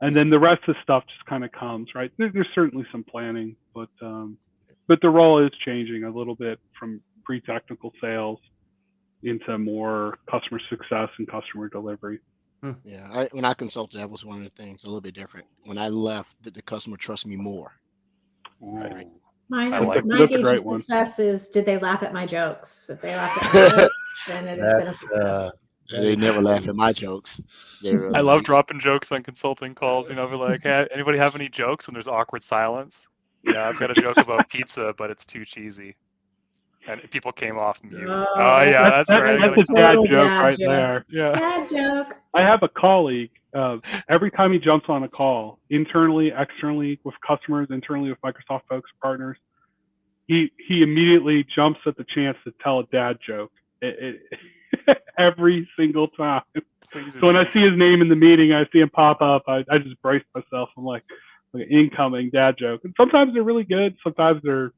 C: and then the rest of the stuff just kind of comes, right? There's certainly some planning, but the role is changing a little bit from pre-technical sales into more customer success and customer delivery.
A: Yeah, when I consulted, that was one of the things a little bit different. When I left, the customer trusted me more. Right.
E: My,
B: I like
E: my
C: That's a
E: gauge
C: great
E: of
C: one.
E: success is, did they laugh at my jokes? If they laughed at my jokes, then it has been a success.
A: They never laugh at my jokes. They were
B: I love
A: like,
B: dropping jokes on consulting calls. You know, be like, hey, anybody have any jokes when there's awkward silence? Yeah, I've got a joke about pizza, but it's too cheesy. And people came off mute. Oh, yeah, that's right.
C: That's a dad
E: total
C: joke
E: dad
C: right
E: joke.
C: there.
B: Yeah.
E: Dad joke.
C: I have a colleague, every time he jumps on a call, internally, externally, with customers, internally with Microsoft folks, partners, he immediately jumps at the chance to tell a dad joke. Every single time. So when I see his name in the meeting, I see him pop up, I just brace myself. I'm like incoming dad joke. And sometimes they're really good. Sometimes they're,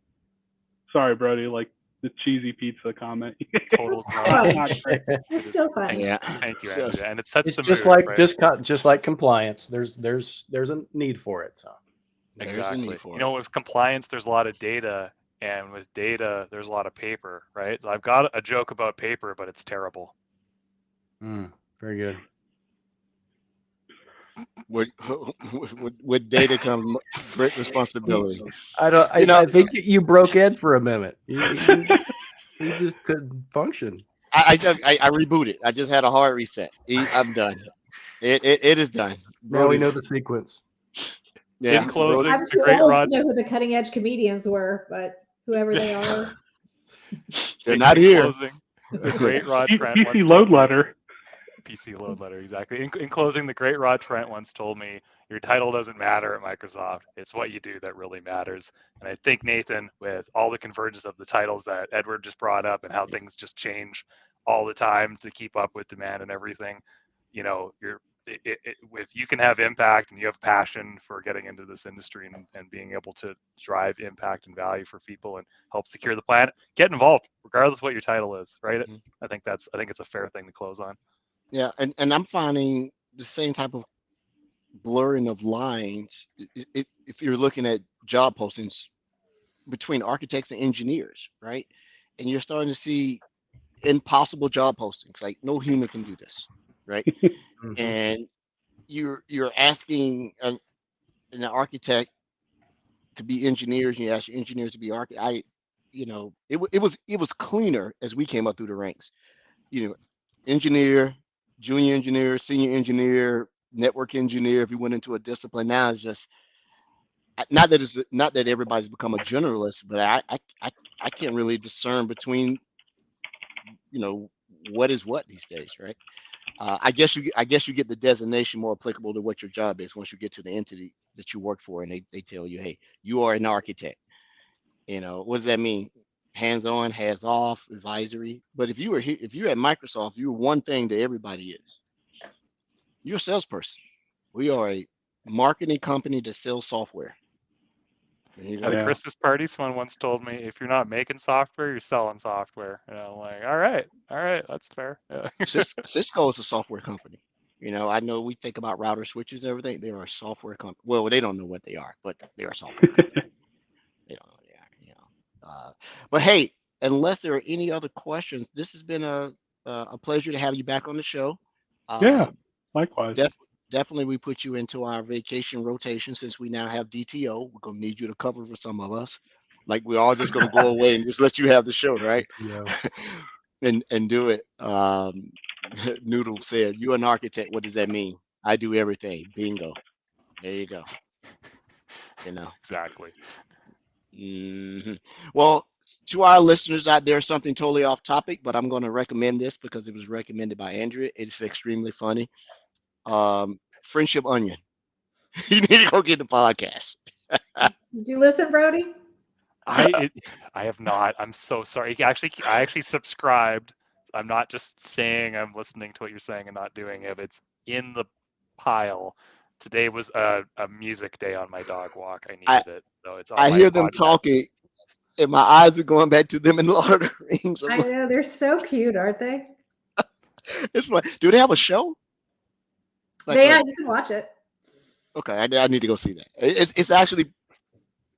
C: sorry, Brody, like the cheesy pizza comment.
B: Total
E: It's
B: drama.
E: It's still fun.
A: yeah.
B: Thank you,
A: So-
B: Andrea. And it sets
D: It's
B: the
D: just
B: mood,
D: like
B: right?
D: just like compliance. There's a need for it. So
A: There's a
B: Exactly.
A: need for
B: You know, with compliance, there's a lot of data, and with data, there's a lot of paper, right? So I've got a joke about paper, but it's terrible.
D: very good.
A: With data comes great responsibility.
D: I think you broke Ed for a minute. He just couldn't function.
A: I rebooted. I just had a hard reset. I'm done. It is done.
D: Now we
A: Brody's-
D: know the sequence.
A: Yeah,
B: In closing,
E: I'm
B: the
E: too
B: great
E: old
B: Rod.
E: to know who the cutting edge comedians were, but whoever they are.
A: they're not
B: in
A: here.
B: Closing, the great Rod Trent
C: PC
B: once
C: load
B: told me-
C: letter.
B: PC load letter, exactly. In closing, the great Rod Trent once told me, your title doesn't matter at Microsoft. It's what you do that really matters. And I think, Nathan, with all the convergence of the titles that Edward just brought up and how things just change all the time to keep up with demand and everything, you know, if you can have impact and you have passion for getting into this industry and being able to drive impact and value for people and help secure the planet, get involved, regardless of what your title is, right?
A: Mhm.
B: I think it's a fair thing to close on.
A: Yeah, and I'm finding the same type of blurring of lines if you're looking at job postings between architects and engineers, right? And you're starting to see impossible job postings, like no human can do this, right? And you're asking an architect to be engineers, and you ask your engineers to be architects. It was cleaner as we came up through the ranks. You know, engineer, junior engineer, senior engineer, network engineer. If you went into a discipline, now it's just not that everybody's become a generalist, but I can't really discern between what is what these days, right? I guess you get the designation more applicable to what your job is once you get to the entity that you work for, and they tell you, hey, you are an architect. What does that mean? Hands on, hands off, advisory. But if you're at Microsoft, you're one thing that everybody is. You're a salesperson. We are a marketing company that sells software.
B: At a Christmas party, someone once told me, if you're not making software, you're selling software. And I'm like, all right, that's fair. Yeah.
A: Cisco is a software company. I know we think about router switches and everything. They are a software company. Well, they don't know what they are, but they're a software company. They don't know what they are. But hey, unless there are any other questions, this has been a pleasure to have you back on the show.
C: Yeah, likewise.
A: Definitely, we put you into our vacation rotation since we now have DTO. We're gonna need you to cover for some of us. Like we're all just gonna go away and just let you have the show, right?
D: Yeah.
A: and do it. Noodle said, "You're an architect. What does that mean?" I do everything. Bingo. There you go.
B: Exactly.
A: Well, to our listeners out there, something totally off topic, but I'm going to recommend this because it was recommended by Andrea. It's extremely funny. Friendship Onion. You need to go get the podcast.
E: Did you listen, Brody?
B: I have not. I'm so sorry. I actually subscribed. I'm not just saying I'm listening to what you're saying and not doing it. It's in the pile. Today was a music day on my dog walk. I needed it, so it's on
A: I
B: my
A: hear them
B: podcast.
A: talking, and my eyes are going back to them in Lord of the Rings.
E: I know, they're so cute, aren't they?
A: It's fun. Do they have a show?
E: You can watch it.
A: Okay, I need to go see that. It's actually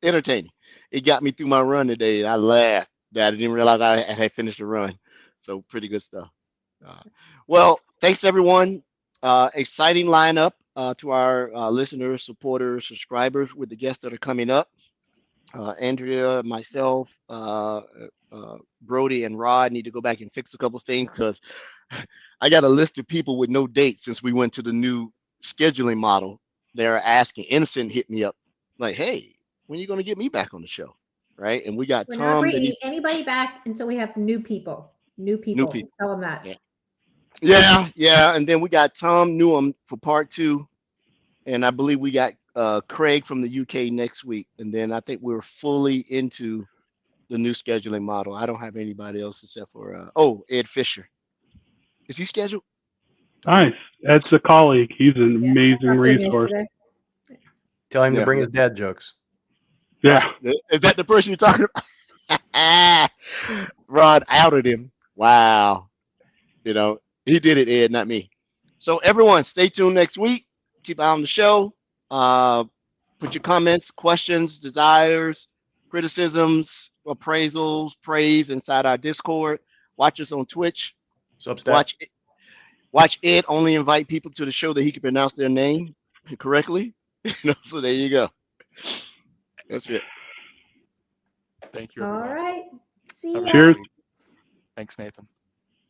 A: entertaining. It got me through my run today, and I laughed that I didn't realize I had finished the run. So pretty good stuff. Uh, well, thanks everyone. Exciting lineup to our listeners, supporters, subscribers with the guests that are coming up. Andrea, myself, Brody, and Rod need to go back and fix a couple things because I got a list of people with no dates since we went to the new scheduling model. They're asking. Innocent hit me up like, "Hey, when are you going to get me back on the show?" Right? And we got
E: We're not
A: Tom,
E: bringing
A: Denise,
E: anybody back until we have new people. New
A: new
E: people.
A: people.
E: Tell them that.
A: Yeah, yeah. And then we got Tom Newham for part 2, and I believe we got Craig from the UK next week. And then I think we're fully into the new scheduling model. I don't have anybody else except for Ed Fisher. Is he scheduled? Don't
C: Nice.
A: think.
C: Ed's a colleague. He's an
E: Yeah, I
C: amazing
E: talked to him
C: resource.
E: yesterday.
D: Tell him to
A: Yeah.
D: bring his dad jokes.
C: Yeah.
A: Is that the person you're talking about? Rod outed him. Wow. He did it, Ed, not me. So everyone, stay tuned next week. Keep an eye on the show. Put your comments, questions, desires, criticisms, appraisals, praise inside our Discord. Watch us on Twitch.
D: Substack.
A: Watch Ed only invite people to the show that he can pronounce their name correctly. So there you go. That's it.
B: Thank you,
E: All
B: everyone.
E: right. See
B: Have a
E: ya.
B: good
C: Cheers.
B: week. Thanks, Nathan.